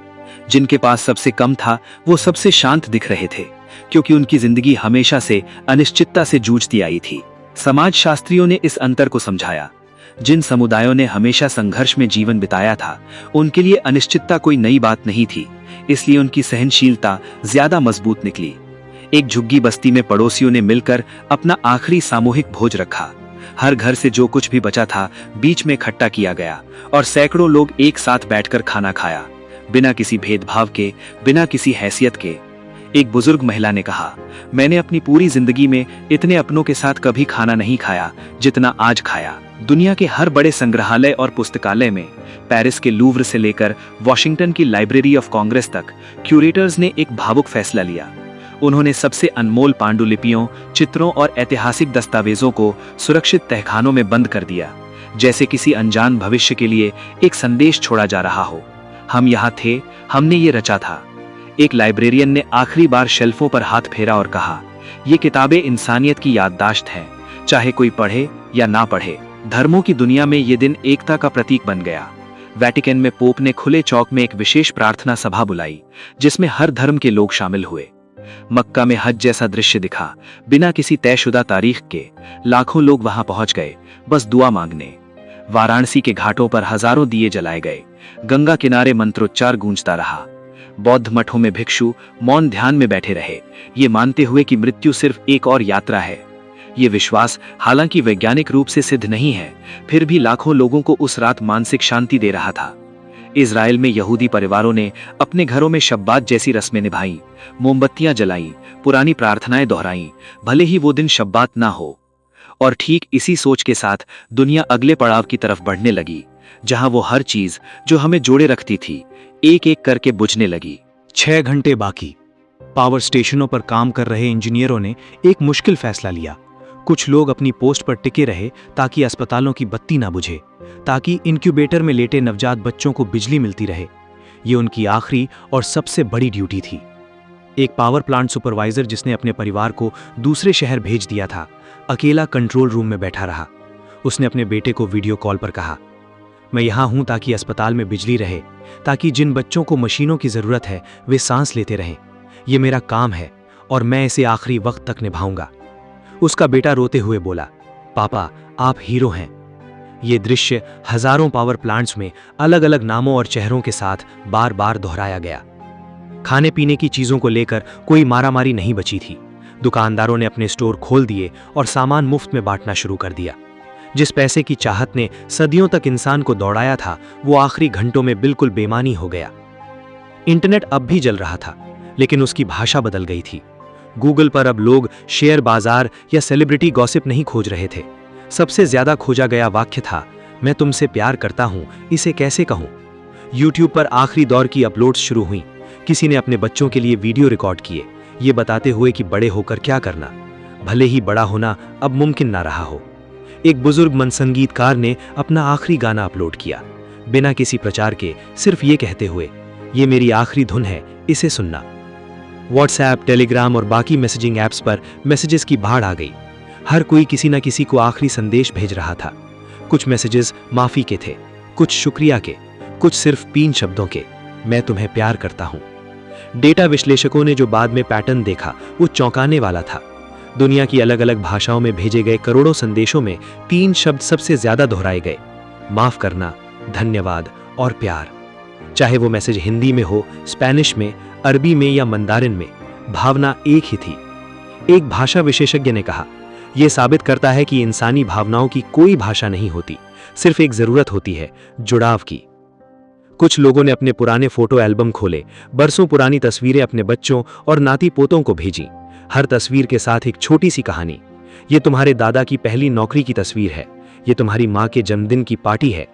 जिनके पास सबसे कम था, वो सबसे शांत दिख रहे थे, क्योंकि उनकी जिंदगी हमेशा से अनिश्चितता से जूझती आई थी। समाजशास्त्रियों ने इस अंतर को समझाया। जिन समुदायों ने हमेशा संघर्ष में जीवन बिताया था, उनके लिए अनिश्चितता कोई नई बात नहीं थी, इसलिए उनकी सहनशीलता ज्यादा मजबूत निकली। एक झुग्गी बस्ती में पड़ोसियों ने मिलकर अपना आखिरी सामूहिक भोज रखा। हर घर से जो कुछ भी बचा था बीच में इकट्ठा किया गया और सैकड़ों लोग एक साथ बैठकर खाना खाया, बिना किसी भेदभाव के, बिना किसी हैसियत के। एक बुजुर्ग महिला ने कहा, मैंने अपनी पूरी जिंदगी में इतने अपनों के साथ कभी खाना नहीं खाया जितना आज खाया। दुनिया के हर बड़े संग्रहालय और पुस्तकालय में, पेरिस के लूव्र से लेकर वॉशिंगटन की लाइब्रेरी ऑफ कांग्रेस तक, क्यूरेटर्स ने एक भावुक फैसला लिया। उन्होंने सबसे अनमोल पांडुलिपियों, चित्रों और ऐतिहासिक दस्तावेजों को सुरक्षित तहखानों में बंद कर दिया, जैसे किसी अनजान भविष्य के लिए एक संदेश छोड़ा जा रहा हो। हम यहाँ थे, हमने ये रचा था। एक लाइब्रेरियन ने आखिरी बार शेल्फों पर हाथ फेरा और कहा, ये किताबें इंसानियत की याददाश्त हैं, चाहे कोई पढ़े या ना पढ़े। धर्मों की दुनिया में ये दिन एकता का प्रतीक बन गया। वेटिकन में पोप ने खुले चौक में एक विशेष प्रार्थना सभा बुलाई, जिसमें हर धर्म के लोग शामिल हुए। मक्का में हज जैसा दृश्य दिखा। बिना किसी तयशुदा तारीख के लाखों लोग वहां पहुंच गए, बस दुआ मांगने। वाराणसी के घाटों पर हजारों दिए जलाए गए। गंगा किनारे मंत्रोच्चार गूंजता रहा। बौद्ध मठों में भिक्षु मौन ध्यान में बैठे रहे, ये मानते हुए कि मृत्यु सिर्फ एक और यात्रा है। ये विश्वास हालांकि वैज्ञानिक रूप से सिद्ध नहीं है, फिर भी लाखों लोगों को उस रात मानसिक शांति दे रहा था। इजराइल में यहूदी परिवारों ने अपने घरों में शब्बात जैसी रस्में निभाई, मोमबत्तियां जलाई, पुरानी प्रार्थनाएं दोहराई, भले ही वो दिन शब्बात ना हो। और ठीक इसी सोच के साथ दुनिया अगले पड़ाव की तरफ बढ़ने लगी, जहां वो हर चीज जो हमें जोड़े रखती थी, एक एक करके बुझने लगी। 6 घंटे बाकी। पावर स्टेशनों पर काम कर रहे इंजीनियरों ने एक मुश्किल फैसला लिया। कुछ लोग अपनी पोस्ट पर टिके रहे ताकि अस्पतालों की बत्ती ना बुझे, ताकि इंक्यूबेटर में लेटे नवजात बच्चों को बिजली मिलती रहे। ये उनकी आखिरी और सबसे बड़ी ड्यूटी थी। एक पावर प्लांट सुपरवाइजर जिसने अपने परिवार को दूसरे शहर भेज दिया था, अकेला कंट्रोल रूम में बैठा रहा। उसने अपने बेटे को वीडियो कॉल पर कहा, मैं यहाँ हूं ताकि अस्पताल में बिजली रहे, ताकि जिन बच्चों को मशीनों की जरूरत है वे सांस लेते रहें। ये मेरा काम है और मैं इसे आखिरी वक्त तक निभाऊंगा। उसका बेटा रोते हुए बोला, पापा आप हीरो हैं। ये दृश्य हजारों पावर प्लांट्स में अलग अलग नामों और चेहरों के साथ बार बार दोहराया गया। खाने पीने की चीजों को लेकर कोई मारामारी नहीं बची थी। दुकानदारों ने अपने स्टोर खोल दिए और सामान मुफ्त में बांटना शुरू कर दिया। जिस पैसे की चाहत ने सदियों तक इंसान को दौड़ाया था, वो आखिरी घंटों में बिल्कुल बेमानी हो गया। इंटरनेट अब भी जल रहा था, लेकिन उसकी भाषा बदल गई थी। गूगल पर अब लोग शेयर बाजार या सेलिब्रिटी गॉसिप नहीं खोज रहे थे। सबसे ज्यादा खोजा गया वाक्य था, मैं तुमसे प्यार करता हूं, इसे कैसे कहूं। यूट्यूब पर आखिरी दौर की अपलोड्स शुरू हुई। किसी ने अपने बच्चों के लिए वीडियो रिकॉर्ड किए, ये बताते हुए कि बड़े होकर क्या करना, भले ही बड़ा होना अब मुमकिन ना रहा हो। एक बुजुर्ग मनसंगीतकार ने अपना आखिरी गाना अपलोड किया, बिना किसी प्रचार के, सिर्फ ये कहते हुए, ये मेरी आखिरी धुन है, इसे सुनना। व्हाट्सएप, टेलीग्राम और बाकी मैसेजिंग ऐप्स पर मैसेजेस की बाढ़ आ गई। हर कोई किसी न किसी को आखिरी संदेश भेज रहा था। कुछ मैसेजेस माफी के थे, कुछ शुक्रिया के, कुछ सिर्फ 3 शब्दों के, मैं तुम्हें प्यार करता हूं। डेटा विश्लेषकों ने जो बाद में पैटर्न देखा, वो चौंकाने वाला था। दुनिया की अलग अलग भाषाओं में भेजे गए करोड़ों संदेशों में 3 शब्द सबसे ज्यादा दोहराए गए, माफ करना, धन्यवाद और प्यार। चाहे वो मैसेज हिंदी में हो, स्पेनिश में, अरबी में या मंदारिन में, भावना एक ही थी। एक भाषा विशेषज्ञ ने कहा, यह साबित करता है कि इंसानी भावनाओं की कोई भाषा नहीं होती, सिर्फ एक जरूरत होती है, जुड़ाव की। कुछ लोगों ने अपने पुराने फोटो एल्बम खोले, बरसों पुरानी तस्वीरें अपने बच्चों और नाती पोतों को भेजी। हर तस्वीर के साथ एक छोटी सी कहानी। ये तुम्हारे दादा की पहली नौकरी की तस्वीर है, ये तुम्हारी माँ के जन्मदिन की पार्टी है।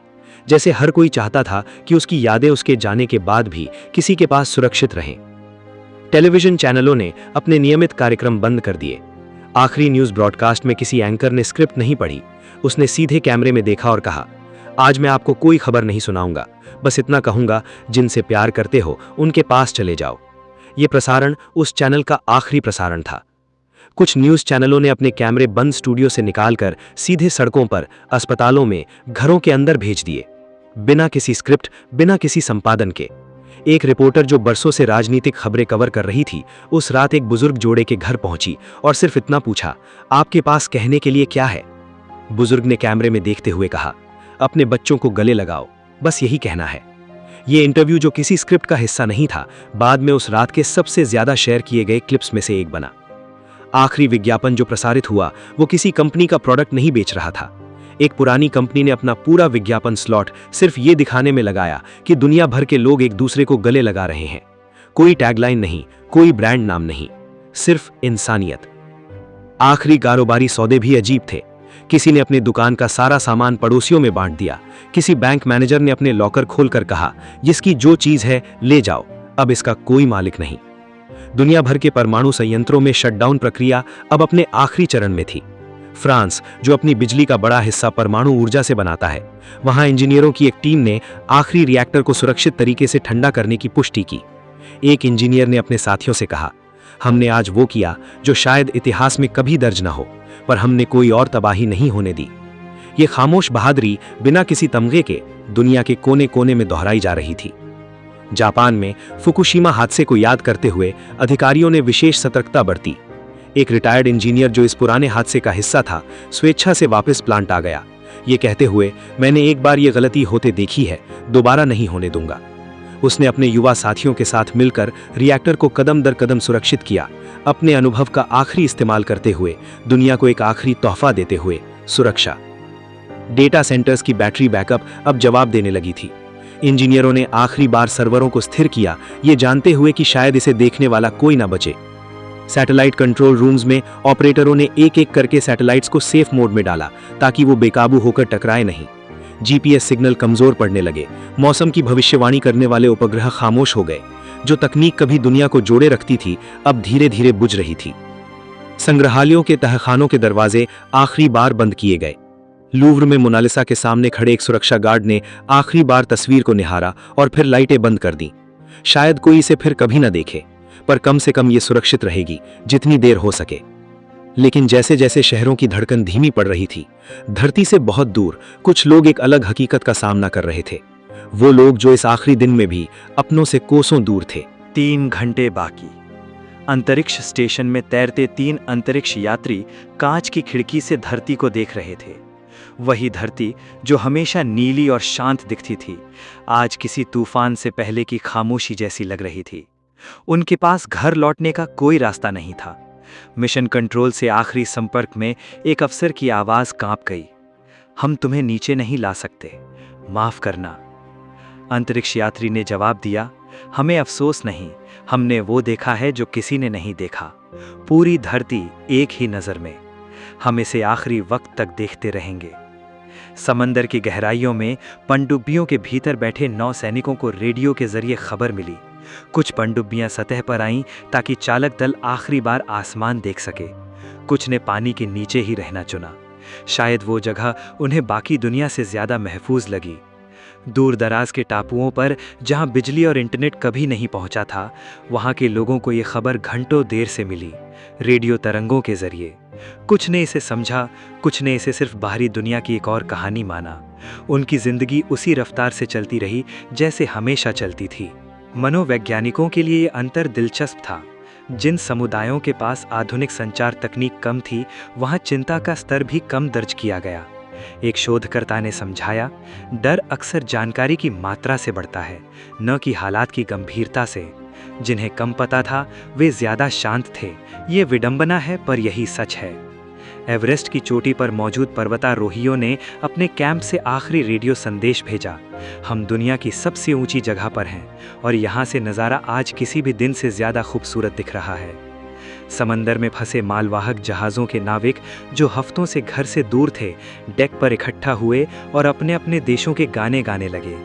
जैसे हर कोई चाहता था कि उसकी यादें उसके जाने के बाद भी किसी के पास सुरक्षित रहें। टेलीविजन चैनलों ने अपने नियमित कार्यक्रम बंद कर दिए। आखिरी न्यूज ब्रॉडकास्ट में किसी एंकर ने स्क्रिप्ट नहीं पढ़ी, उसने सीधे कैमरे में देखा और कहा, आज मैं आपको कोई खबर नहीं सुनाऊंगा, बस इतना कहूंगा, जिनसे प्यार करते हो उनके पास चले जाओ। यह प्रसारण उस चैनल का आखिरी प्रसारण था। कुछ न्यूज चैनलों ने अपने कैमरे बंद स्टूडियो से निकालकर सीधे सड़कों पर, अस्पतालों में, घरों के अंदर भेज दिए, बिना किसी स्क्रिप्ट, बिना किसी संपादन के। एक रिपोर्टर जो बरसों से राजनीतिक खबरें कवर कर रही थी, उस रात एक बुजुर्ग जोड़े के घर पहुंची और सिर्फ इतना पूछा, आपके पास कहने के लिए क्या है? बुजुर्ग ने कैमरे में देखते हुए कहा, अपने बच्चों को गले लगाओ, बस यही कहना है। ये इंटरव्यू जो किसी स्क्रिप्ट का हिस्सा नहीं था, बाद में उस रात के सबसे ज्यादा शेयर किए गए क्लिप्स में से एक बना। आखिरी विज्ञापन जो प्रसारित हुआ वो किसी कंपनी का प्रोडक्ट नहीं बेच रहा था। एक पुरानी कंपनी ने अपना पूरा विज्ञापन स्लॉट सिर्फ ये दिखाने में लगाया कि दुनिया भर के लोग एक दूसरे को गले लगा रहे हैं। कोई टैगलाइन नहीं, कोई ब्रांड नाम नहीं, सिर्फ इंसानियत। आखिरी कारोबारी सौदे भी अजीब थे। किसी ने अपनी दुकान का सारा सामान पड़ोसियों में बांट दिया। किसी बैंक मैनेजर ने अपने लॉकर खोलकर कहा, जिसकी जो चीज है ले जाओ, अब इसका कोई मालिक नहीं। दुनिया भर के परमाणु संयंत्रों में शटडाउन प्रक्रिया अब अपने आखिरी चरण में थी। फ्रांस, जो अपनी बिजली का बड़ा हिस्सा परमाणु ऊर्जा से बनाता है, वहां इंजीनियरों की एक टीम ने आखिरी रिएक्टर को सुरक्षित तरीके से ठंडा करने की पुष्टि की। एक इंजीनियर ने अपने साथियों से कहा, हमने आज वो किया जो शायद इतिहास में कभी दर्ज न हो, पर हमने कोई और तबाही नहीं होने दी। ये खामोश बहादुरी बिना किसी तमगे के दुनिया के कोने कोने में दोहराई जा रही थी। जापान में फुकुशिमा हादसे को याद करते हुए अधिकारियों ने विशेष सतर्कता बरती। एक रिटायर्ड इंजीनियर जो इस पुराने हादसे का हिस्सा था, स्वेच्छा से वापस प्लांट आ गया, ये कहते हुए, मैंने एक बार ये गलती होते देखी है, दोबारा नहीं होने दूंगा। उसने अपने युवा साथियों के साथ मिलकर रिएक्टर को कदम दर कदम सुरक्षित किया, अपने अनुभव का आखिरी इस्तेमाल करते हुए, दुनिया को एक आखिरी तोहफा देते हुए, सुरक्षा। डेटा सेंटर्स की बैटरी बैकअप अब जवाब देने लगी थी। इंजीनियरों ने आखिरी बार सर्वरों को स्थिर किया, ये जानते हुए कि शायद इसे देखने वाला कोई ना बचे। सैटेलाइट कंट्रोल रूम्स में ऑपरेटरों ने एक एक करके सैटेलाइट्स को सेफ मोड में डाला ताकि वो बेकाबू होकर टकराए नहीं। जीपीएस सिग्नल कमजोर पड़ने लगे, मौसम की भविष्यवाणी करने वाले उपग्रह खामोश हो गए। जो तकनीक कभी दुनिया को जोड़े रखती थी, अब धीरे धीरे बुझ रही थी। संग्रहालयों के तहखानों के दरवाजे आखिरी बार बंद किए गए। लूव्र में मोनालिसा के सामने खड़े एक सुरक्षा गार्ड ने आखिरी बार तस्वीर को निहारा और फिर लाइटें बंद कर दी। शायद कोई इसे फिर कभी न देखे, पर कम से कम ये सुरक्षित रहेगी जितनी देर हो सके। लेकिन जैसे जैसे शहरों की धड़कन धीमी पड़ रही थी, धरती से बहुत दूर कुछ लोग एक अलग हकीकत का सामना कर रहे थे। वो लोग जो इस आखिरी दिन में भी अपनों से कोसों दूर थे। 3 घंटे बाकी। अंतरिक्ष स्टेशन में तैरते 3 अंतरिक्ष यात्री कांच की खिड़की से धरती को देख रहे थे। वही धरती जो हमेशा नीली और शांत दिखती थी, आज किसी तूफान से पहले की खामोशी जैसी लग रही थी। उनके पास घर लौटने का कोई रास्ता नहीं था। मिशन कंट्रोल से आखिरी संपर्क में एक अफसर की आवाज कांप गई, हम तुम्हें नीचे नहीं ला सकते, माफ करना। अंतरिक्ष यात्री ने जवाब दिया, हमें अफसोस नहीं, हमने वो देखा है जो किसी ने नहीं देखा, पूरी धरती एक ही नजर में। हम इसे आखिरी वक्त तक देखते रहेंगे। समंदर की गहराइयों में पनडुब्बियों के भीतर बैठे 9 सैनिकों को रेडियो के जरिए खबर मिली। कुछ पनडुब्बियां सतह पर आईं ताकि चालक दल आखिरी बार आसमान देख सके। कुछ ने पानी के नीचे ही रहना चुना। शायद वो जगह उन्हें बाकी दुनिया से ज्यादा महफूज लगी। दूर दराज के टापुओं पर जहां बिजली और इंटरनेट कभी नहीं पहुंचा था, वहां के लोगों को ये खबर घंटों देर से मिली, रेडियो तरंगों के जरिए। कुछ ने इसे समझा, कुछ ने इसे सिर्फ बाहरी दुनिया की एक और कहानी माना। उनकी जिंदगी उसी रफ्तार से चलती रही जैसे हमेशा चलती थी। मनोवैज्ञानिकों के लिए ये अंतर दिलचस्प था। जिन समुदायों के पास आधुनिक संचार तकनीक कम थी, वहां चिंता का स्तर भी कम दर्ज किया गया। एक शोधकर्ता ने समझाया, डर अक्सर जानकारी की मात्रा से बढ़ता है, न कि हालात की गंभीरता से। जिन्हें कम पता था वे ज्यादा शांत थे। ये विडंबना है, पर यही सच है। एवरेस्ट की चोटी पर मौजूद पर्वतारोहियों ने अपने कैंप से आखिरी रेडियो संदेश भेजा, हम दुनिया की सबसे ऊंची जगह पर हैं और यहाँ से नज़ारा आज किसी भी दिन से ज़्यादा खूबसूरत दिख रहा है। समंदर में फंसे मालवाहक जहाज़ों के नाविक जो हफ्तों से घर से दूर थे, डेक पर इकट्ठा हुए और अपने अपने देशों के गाने गाने लगे,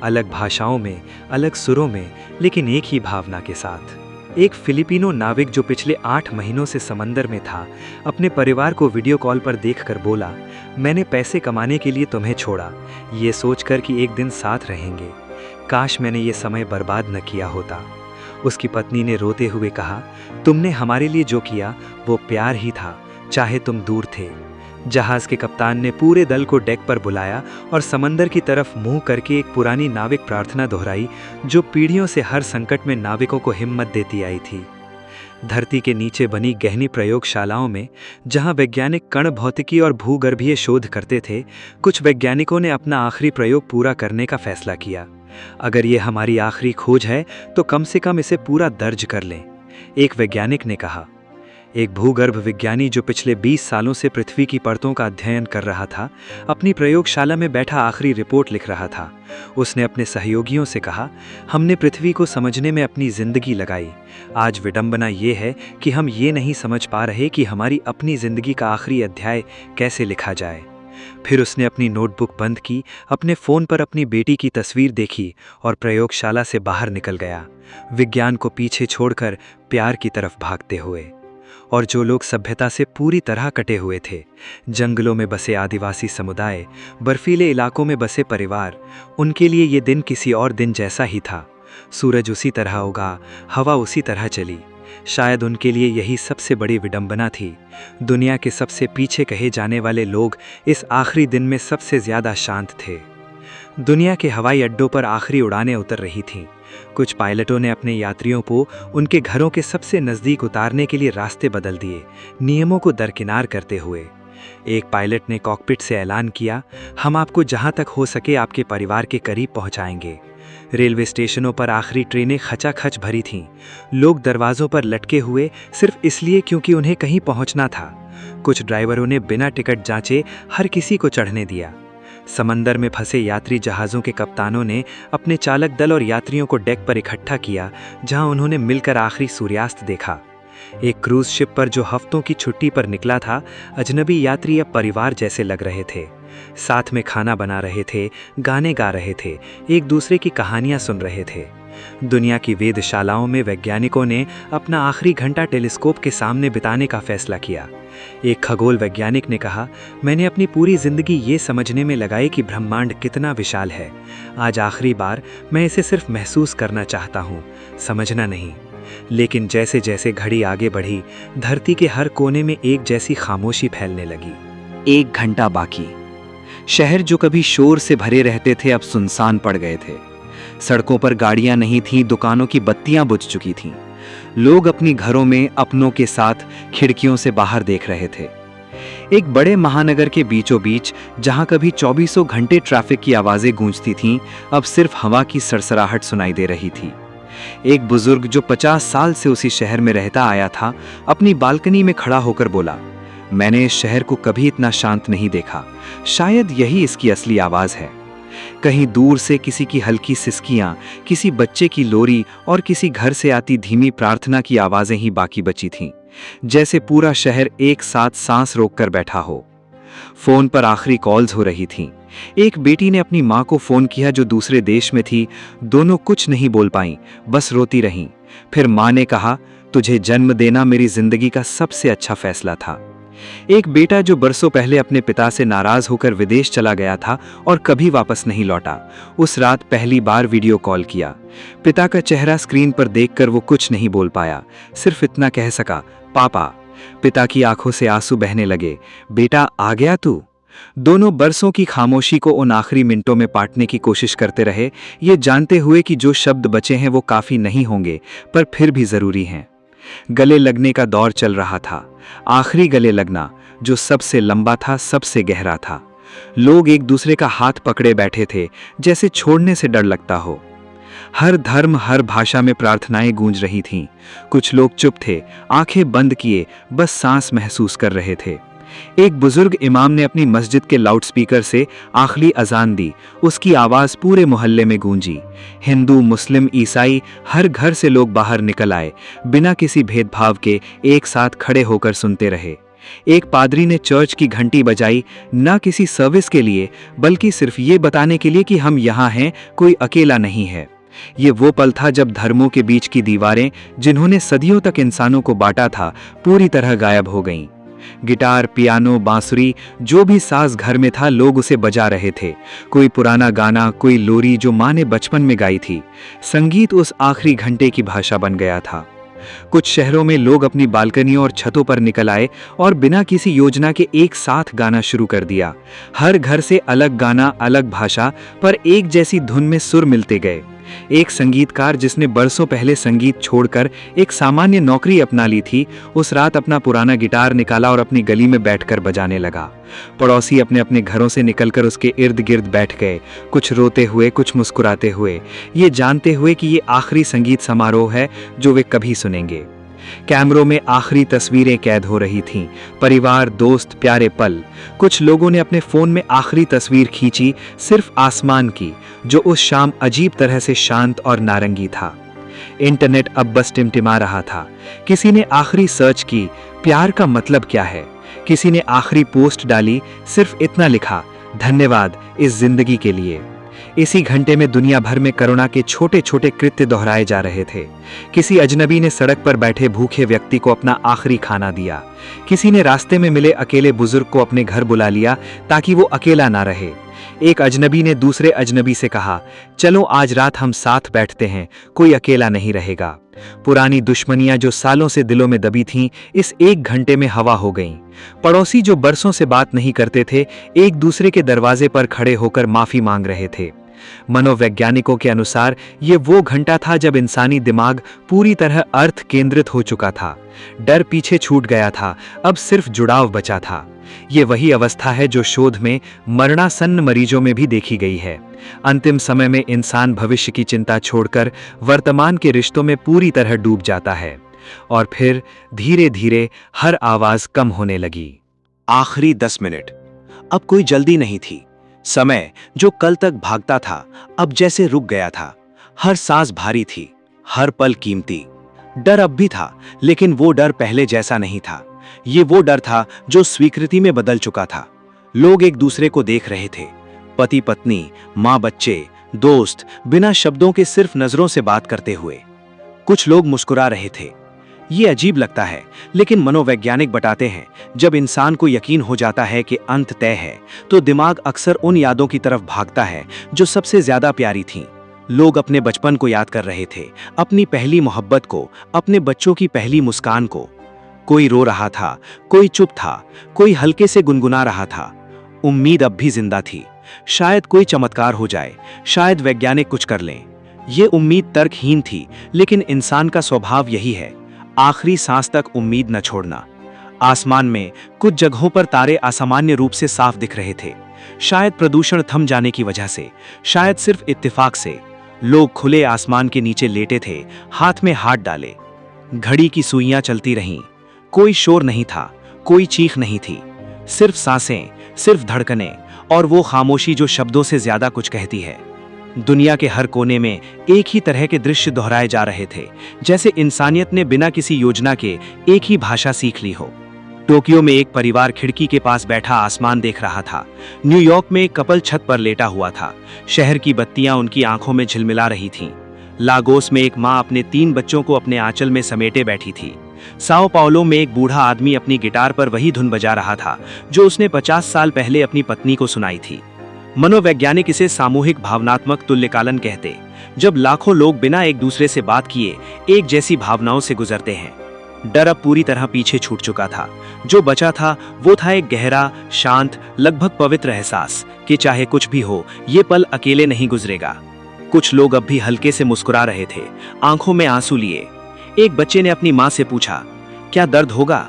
अलग भाषाओं में, अलग सुरों में, लेकिन एक ही भावना के साथ। एक फिलिपिनो नाविक जो पिछले 8 महीनों से समंदर में था, अपने परिवार को वीडियो कॉल पर देखकर बोला, मैंने पैसे कमाने के लिए तुम्हें छोड़ा, ये सोचकर कि एक दिन साथ रहेंगे। काश मैंने ये समय बर्बाद न किया होता। उसकी पत्नी ने रोते हुए कहा, तुमने हमारे लिए जो किया वो प्यार ही था, चाहे तुम दूर थे। जहाज के कप्तान ने पूरे दल को डेक पर बुलाया और समंदर की तरफ मुंह करके एक पुरानी नाविक प्रार्थना दोहराई जो पीढ़ियों से हर संकट में नाविकों को हिम्मत देती आई थी। धरती के नीचे बनी गहनी प्रयोगशालाओं में, जहां वैज्ञानिक कण भौतिकी और भूगर्भीय शोध करते थे, कुछ वैज्ञानिकों ने अपना आखिरी प्रयोग पूरा करने का फैसला किया। अगर ये हमारी आखिरी खोज है तो कम से कम इसे पूरा दर्ज कर लें, एक वैज्ञानिक ने कहा। एक भूगर्भ विज्ञानी जो पिछले 20 सालों से पृथ्वी की परतों का अध्ययन कर रहा था, अपनी प्रयोगशाला में बैठा आखिरी रिपोर्ट लिख रहा था। उसने अपने सहयोगियों से कहा, हमने पृथ्वी को समझने में अपनी जिंदगी लगाई। आज विडंबना ये है कि हम ये नहीं समझ पा रहे कि हमारी अपनी जिंदगी का आखिरी अध्याय कैसे लिखा जाए। फिर उसने अपनी नोटबुक बंद की, अपने फ़ोन पर अपनी बेटी की तस्वीर देखी और प्रयोगशाला से बाहर निकल गया, विज्ञान को पीछे छोड़कर प्यार की तरफ भागते हुए। और जो लोग सभ्यता से पूरी तरह कटे हुए थे, जंगलों में बसे आदिवासी समुदाय, बर्फीले इलाकों में बसे परिवार, उनके लिए ये दिन किसी और दिन जैसा ही था। सूरज उसी तरह उगा, हवा उसी तरह चली। शायद उनके लिए यही सबसे बड़ी विडंबना थी। दुनिया के सबसे पीछे कहे जाने वाले लोग इस आखिरी दिन में सबसे ज़्यादा शांत थे। दुनिया के हवाई अड्डों पर आखिरी उड़ानें उतर रही थीं। कुछ पायलटों ने अपने यात्रियों को उनके घरों के सबसे नज़दीक उतारने के लिए रास्ते बदल दिए, नियमों को दरकिनार करते हुए। एक पायलट ने कॉकपिट से ऐलान किया, हम आपको जहां तक हो सके आपके परिवार के करीब पहुंचाएंगे। रेलवे स्टेशनों पर आखिरी ट्रेनें खचाखच भरी थीं। लोग दरवाजों पर लटके हुए सिर्फ इसलिए क्योंकि उन्हें कहीं पहुंचना था। कुछ ड्राइवरों ने बिना टिकट जांचे हर किसी को चढ़ने दिया। समंदर में फंसे यात्री जहाज़ों के कप्तानों ने अपने चालक दल और यात्रियों को डेक पर इकट्ठा किया, जहां उन्होंने मिलकर आखिरी सूर्यास्त देखा। एक क्रूज शिप पर जो हफ्तों की छुट्टी पर निकला था, अजनबी यात्री अब परिवार जैसे लग रहे थे। साथ में खाना बना रहे थे, गाने गा रहे थे, एक दूसरे की कहानियां सुन रहे थे। दुनिया की वेधशालाओं में वैज्ञानिकों ने अपना आखिरी घंटा टेलीस्कोप के सामने बिताने का फैसला किया। एक खगोल वैज्ञानिक ने कहा, मैंने अपनी पूरी जिंदगी ये समझने में लगाई कि ब्रह्मांड कितना विशाल है। आज आखिरी बार मैं इसे सिर्फ महसूस करना चाहता हूँ, समझना नहीं। लेकिन जैसे जैसे घड़ी आगे बढ़ी, धरती के हर कोने में एक जैसी खामोशी फैलने लगी। 1 घंटा बाकी। शहर जो कभी शोर से भरे रहते थे अब सुनसान पड़ गए थे। सड़कों पर गाड़ियां नहीं थीं, दुकानों की बत्तियां बुझ चुकी थीं। लोग अपनी घरों में अपनों के साथ खिड़कियों से बाहर देख रहे थे। एक बड़े महानगर के बीचों बीच, जहां कभी 24 घंटे ट्रैफिक की आवाजें गूंजती थीं, अब सिर्फ हवा की सरसराहट सुनाई दे रही थी। एक बुजुर्ग जो 50 साल से उसी शहर में रहता आया था, अपनी बालकनी में खड़ा होकर बोला, मैंने इस शहर को कभी इतना शांत नहीं देखा। शायद यही इसकी असली आवाज है। कहीं दूर से किसी की हल्की सिसकियां, किसी बच्चे की लोरी और किसी घर से आती धीमी प्रार्थना की आवाजें ही बाकी बची थीं, जैसे पूरा शहर एक साथ सांस रोककर बैठा हो। फोन पर आखिरी कॉल्स हो रही थीं। एक बेटी ने अपनी मां को फोन किया जो दूसरे देश में थी। दोनों कुछ नहीं बोल पाईं, बस रोती रहीं। फिर मां ने कहा, तुझे जन्म देना मेरी जिंदगी का सबसे अच्छा फैसला था। एक बेटा जो बरसों पहले अपने पिता से नाराज होकर विदेश चला गया था और कभी वापस नहीं लौटा, उस रात पहली बार वीडियो कॉल किया। पिता का चेहरा स्क्रीन पर देखकर वो कुछ नहीं बोल पाया, सिर्फ इतना कह सका, पापा। पिता की आंखों से आंसू बहने लगे। बेटा, आ गया तू? दोनों बरसों की खामोशी को उन आखिरी मिनटों में पाटने की कोशिश करते रहे, ये जानते हुए कि जो शब्द बचे हैं वो काफी नहीं होंगे, पर फिर भी जरूरी हैं। गले लगने का दौर चल रहा था। आखिरी गले लगना, जो सबसे लंबा था, सबसे गहरा था। लोग एक दूसरे का हाथ पकड़े बैठे थे, जैसे छोड़ने से डर लगता हो। हर धर्म, हर भाषा में प्रार्थनाएं गूंज रही थीं। कुछ लोग चुप थे, आंखें बंद किए, बस सांस महसूस कर रहे थे। एक बुजुर्ग इमाम ने अपनी मस्जिद के लाउडस्पीकर से आखिरी अजान दी। उसकी आवाज पूरे मोहल्ले में गूंजी। हिंदू, मुस्लिम, ईसाई, हर घर से लोग बाहर निकल आए, बिना किसी भेदभाव के एक साथ खड़े होकर सुनते रहे। एक पादरी ने चर्च की घंटी बजाई, न किसी सर्विस के लिए, बल्कि सिर्फ ये बताने के लिए कि हम यहाँ हैं, कोई अकेला नहीं है। ये वो पल था जब धर्मों के बीच की दीवारें, जिन्होंने सदियों तक इंसानों को बांटा था, पूरी तरह गायब हो गईं। गिटार, पियानो, बांसुरी, जो भी साज घर में था, लोग उसे बजा रहे थे। कोई पुराना गाना, कोई लोरी जो माँ ने बचपन में गाई थी। संगीत उस आखिरी घंटे की भाषा बन गया था। कुछ शहरों में लोग अपनी बालकनियों और छतों पर निकल आए और बिना किसी योजना के एक साथ गाना शुरू कर दिया। हर घर से अलग गाना, अलग भाषा, पर एक जैसी धुन में सुर मिलते गए। एक संगीतकार जिसने बरसों पहले संगीत छोड़कर एक सामान्य नौकरी अपना ली थी, उस रात अपना पुराना गिटार निकाला और अपनी गली में बैठकर बजाने लगा। पड़ोसी अपने अपने घरों से निकलकर उसके इर्द गिर्द बैठ गए, कुछ रोते हुए, कुछ मुस्कुराते हुए, ये जानते हुए कि ये आखिरी संगीत समारोह है जो वे कभी सुनेंगे। कैमरों में आखिरी तस्वीरें कैद हो रही थीं, परिवार, दोस्त, प्यारे पल। कुछ लोगों ने अपने फोन में आखिरी तस्वीर खींची, सिर्फ आसमान की, जो उस शाम अजीब तरह से शांत और नारंगी था। इंटरनेट अब बस टिमटिमा रहा था। किसी ने आखिरी सर्च की, प्यार का मतलब क्या है। किसी ने आखिरी पोस्ट डाली, सिर्फ इतना लिखा, धन्यवाद इस जिंदगी के लिए। इसी घंटे में दुनिया भर में करुणा के छोटे छोटे कृत्य दोहराए जा रहे थे। किसी अजनबी ने सड़क पर बैठे भूखे व्यक्ति को अपना आखिरी खाना दिया। किसी ने रास्ते में मिले अकेले बुजुर्ग को अपने घर बुला लिया ताकि वो अकेला ना रहे। एक अजनबी ने दूसरे अजनबी से कहा, चलो आज रात हम साथ बैठते हैं, कोई अकेला नहीं रहेगा। पुरानी दुश्मनियां जो सालों से दिलों में दबी थीं, इस एक घंटे में हवा हो गईं। पड़ोसी जो बरसों से बात नहीं करते थे, एक दूसरे के दरवाजे पर खड़े होकर माफी मांग रहे थे। मनोवैज्ञानिकों के अनुसार ये वो घंटा था जब इंसानी दिमाग पूरी तरह अर्थ केंद्रित हो चुका था। डर पीछे छूट गया था, अब सिर्फ जुड़ाव बचा था। ये वही अवस्था है जो शोध में मरणासन्न मरीजों में भी देखी गई है। अंतिम समय में इंसान भविष्य की चिंता छोड़कर वर्तमान के रिश्तों में पूरी तरह डूब जाता है, और फिर धीरे धीरे हर आवाज कम होने लगी। आखिरी 10 मिनट। अब कोई जल्दी नहीं थी। समय जो कल तक भागता था, अब जैसे रुक गया था। हर सांस भारी थी, हर पल कीमती। डर अब भी था, लेकिन वो डर पहले जैसा नहीं था। ये वो डर था जो स्वीकृति में बदल चुका था। लोग एक दूसरे को देख रहे थे, पति पत्नी, माँ बच्चे, दोस्त, बिना शब्दों के सिर्फ नजरों से बात करते हुए। कुछ लोग मुस्कुरा रहे थे। ये अजीब लगता है, लेकिन मनोवैज्ञानिक बताते हैं, जब इंसान को यकीन हो जाता है कि अंत तय है, तो दिमाग अक्सर उन यादों की तरफ भागता है जो सबसे ज्यादा प्यारी थीं। लोग अपने बचपन को याद कर रहे थे, अपनी पहली मोहब्बत को, अपने बच्चों की पहली मुस्कान को। कोई रो रहा था, कोई चुप था, कोई हल्के से गुनगुना रहा था। उम्मीद अब भी जिंदा थी। शायद कोई चमत्कार हो जाए, शायद वैज्ञानिक कुछ कर लें। ये उम्मीद तर्कहीन थी, लेकिन इंसान का स्वभाव यही है, आखिरी सांस तक उम्मीद न छोड़ना। आसमान में कुछ जगहों पर तारे असामान्य रूप से साफ दिख रहे थे। शायद प्रदूषण थम जाने की वजह से, शायद सिर्फ इत्तेफाक से। लोग खुले आसमान के नीचे लेटे थे, हाथ में हाथ डाले। घड़ी की सुइयां चलती रहीं। कोई शोर नहीं था, कोई चीख नहीं थी, सिर्फ सांसें, सिर्फ धड़कनें, और वो खामोशी जो शब्दों से ज्यादा कुछ कहती है। दुनिया के हर कोने में एक ही तरह के दृश्य दोहराए जा रहे थे, जैसे इंसानियत ने बिना किसी योजना के एक ही भाषा सीख ली हो। टोक्यो में एक परिवार खिड़की के पास बैठा आसमान देख रहा था। न्यूयॉर्क में एक कपल छत पर लेटा हुआ था। शहर की बत्तियां उनकी आंखों में झिलमिला रही थीं। लागोस में एक माँ अपने 3 बच्चों को अपने आंचल में समेटे बैठी थी। साओ पाउलो में एक बूढ़ा आदमी अपनी गिटार पर वही धुन बजा रहा था जो उसने 50 साल पहले अपनी पत्नी को सुनाई थी। मनोवैज्ञानिक इसे सामूहिक भावनात्मक तुल्यकालन कहते, जब लाखों लोग बिना एक दूसरे से बात किए एक जैसी भावनाओं से गुजरते हैं। डर अब पूरी तरह पीछे छूट चुका था। जो बचा था वो था एक गहरा, शांत, लगभग पवित्र एहसास कि चाहे कुछ भी हो, ये पल अकेले नहीं गुजरेगा। कुछ लोग अब भी हल्के से मुस्कुरा रहे थे, आंखों में आंसू लिए। एक बच्चे ने अपनी माँ से पूछा, क्या दर्द होगा?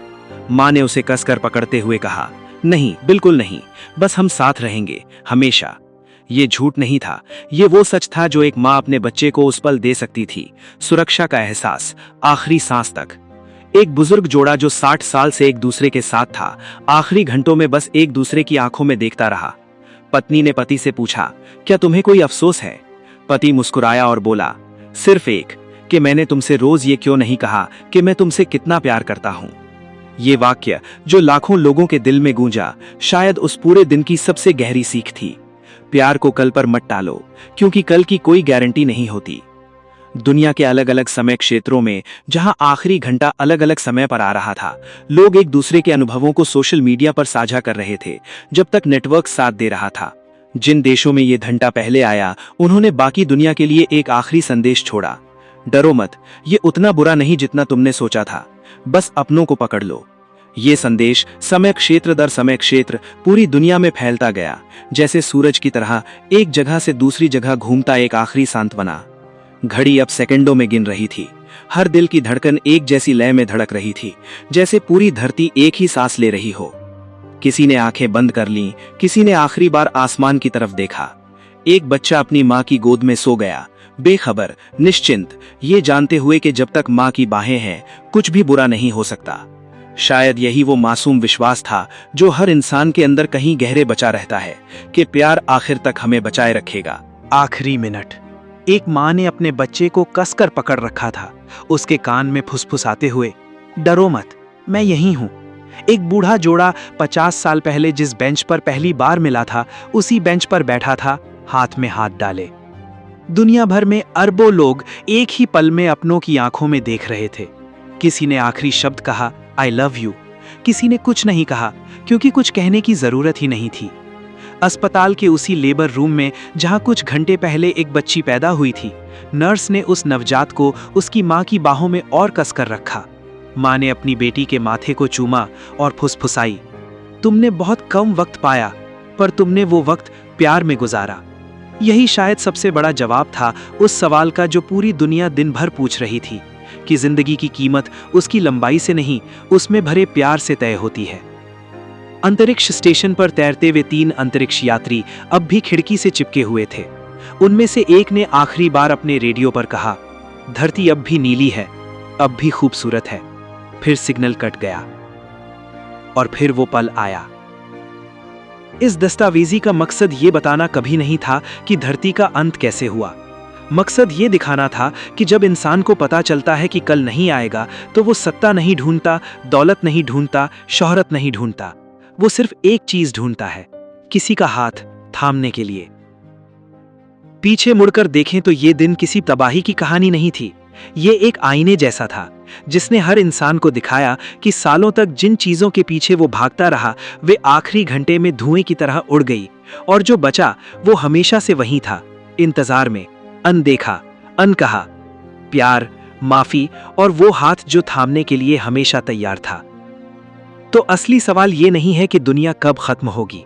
माँ ने उसे कसकर पकड़ते हुए कहा, नहीं, बिल्कुल नहीं, बस हम साथ रहेंगे हमेशा। ये झूठ नहीं था, ये वो सच था जो एक माँ अपने बच्चे को उस पल दे सकती थी, सुरक्षा का एहसास, आखिरी सांस तक। एक बुजुर्ग जोड़ा जो 60 साल से एक दूसरे के साथ था, आखिरी घंटों में बस एक दूसरे की आंखों में देखता रहा। पत्नी ने पति से पूछा, क्या तुम्हें कोई अफसोस है? पति मुस्कुराया और बोला, सिर्फ एक, कि मैंने तुमसे रोज ये क्यों नहीं कहा कि मैं तुमसे कितना प्यार करता हूं। ये वाक्य जो लाखों लोगों के दिल में गूंजा, शायद उस पूरे दिन की सबसे गहरी सीख थी। प्यार को कल पर मत टालो, क्योंकि कल की कोई गारंटी नहीं होती। दुनिया के अलग अलग समय क्षेत्रों में जहां आखिरी घंटा अलग अलग समय पर आ रहा था, लोग एक दूसरे के अनुभवों को सोशल मीडिया पर साझा कर रहे थे, जब तक नेटवर्क साथ दे रहा था। जिन देशों में ये घंटा पहले आया, उन्होंने बाकी दुनिया के लिए एक आखिरी संदेश छोड़ा, डरो मत, ये उतना बुरा नहीं जितना तुमने सोचा था, बस अपनों को पकड़ लो। ये संदेश समय क्षेत्र दर समय क्षेत्र पूरी दुनिया में फैलता गया, जैसे सूरज की तरह एक जगह से दूसरी जगह घूमता एक आखिरी सांत्वना। घड़ी अब सेकंडों में गिन रही थी। हर दिल की धड़कन एक जैसी लय में धड़क रही थी, जैसे पूरी धरती एक ही सांस ले रही हो। किसी ने आंखें बंद कर लीं, किसी ने आखिरी बार आसमान की तरफ देखा। एक बच्चा अपनी माँ की गोद में सो गया, बेखबर, निश्चिंत, ये जानते हुए कि जब तक माँ की बाहें हैं कुछ भी बुरा नहीं हो सकता। शायद यही वो मासूम विश्वास था जो हर इंसान के अंदर कहीं गहरे बचा रहता है कि प्यार आखिर तक हमें बचाए रखेगा। आखिरी मिनट। एक माँ ने अपने बच्चे को कसकर पकड़ रखा था, उसके कान में फुसफुसाते हुए, डरो मत, मैं यहीं हूं। एक बूढ़ा जोड़ा 50 साल पहले जिस बेंच पर पहली बार मिला था, उसी बेंच पर बैठा था, हाथ में हाथ डाले। दुनिया भर में अरबों लोग एक ही पल में अपनों की आंखों में देख रहे थे। किसी ने आखिरी शब्द कहा, आई लव यू। किसी ने कुछ नहीं कहा, क्योंकि कुछ कहने की जरूरत ही नहीं थी। अस्पताल के उसी लेबर रूम में जहां कुछ घंटे पहले एक बच्ची पैदा हुई थी, नर्स ने उस नवजात को उसकी मां की बाहों में और कसकर रखा। मां ने अपनी बेटी के माथे को चूमा और फुसफुसाई, तुमने बहुत कम वक्त पाया, पर तुमने वो वक्त प्यार में गुजारा। यही शायद सबसे बड़ा जवाब था उस सवाल का जो पूरी दुनिया दिन भर पूछ रही थी, कि जिंदगी की कीमत उसकी लंबाई से नहीं, उसमें भरे प्यार से तय होती है। अंतरिक्ष स्टेशन पर तैरते हुए 3 अंतरिक्ष यात्री अब भी खिड़की से चिपके हुए थे। उनमें से एक ने आखिरी बार अपने रेडियो पर कहा, धरती अब भी नीली है, अब भी खूबसूरत है। फिर सिग्नल कट गया और फिर वो पल आया। इस दस्तावेजी का मकसद ये बताना कभी नहीं था कि धरती का अंत कैसे हुआ। मकसद ये दिखाना था कि जब इंसान को पता चलता है कि कल नहीं आएगा, तो वो सत्ता नहीं ढूंढता, दौलत नहीं ढूंढता, शोहरत नहीं ढूंढता। वो सिर्फ एक चीज ढूंढता है, किसी का हाथ थामने के लिए। पीछे मुड़कर देखें तो ये दिन किसी तबाही की कहानी नहीं थी। ये एक आईने जैसा था, जिसने हर इंसान को दिखाया कि सालों तक जिन चीजों के पीछे वो भागता रहा, वे आखिरी घंटे में धुएं की तरह उड़ गई, और जो बचा वो हमेशा से वहीं था, इंतजार में, अनदेखा, अनकहा, प्यार, माफी और वो हाथ जो थामने के लिए हमेशा तैयार था। तो असली सवाल ये नहीं है कि दुनिया कब खत्म होगी।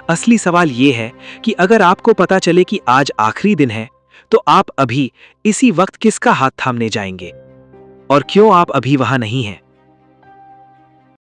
असली सवाल ये है कि अगर आपको पता चले कि आज आखिरी दिन है, तो आप अभी इसी वक्त किसका हाथ थामने जाएंगे, और क्यों आप अभी वहां नहीं हैं।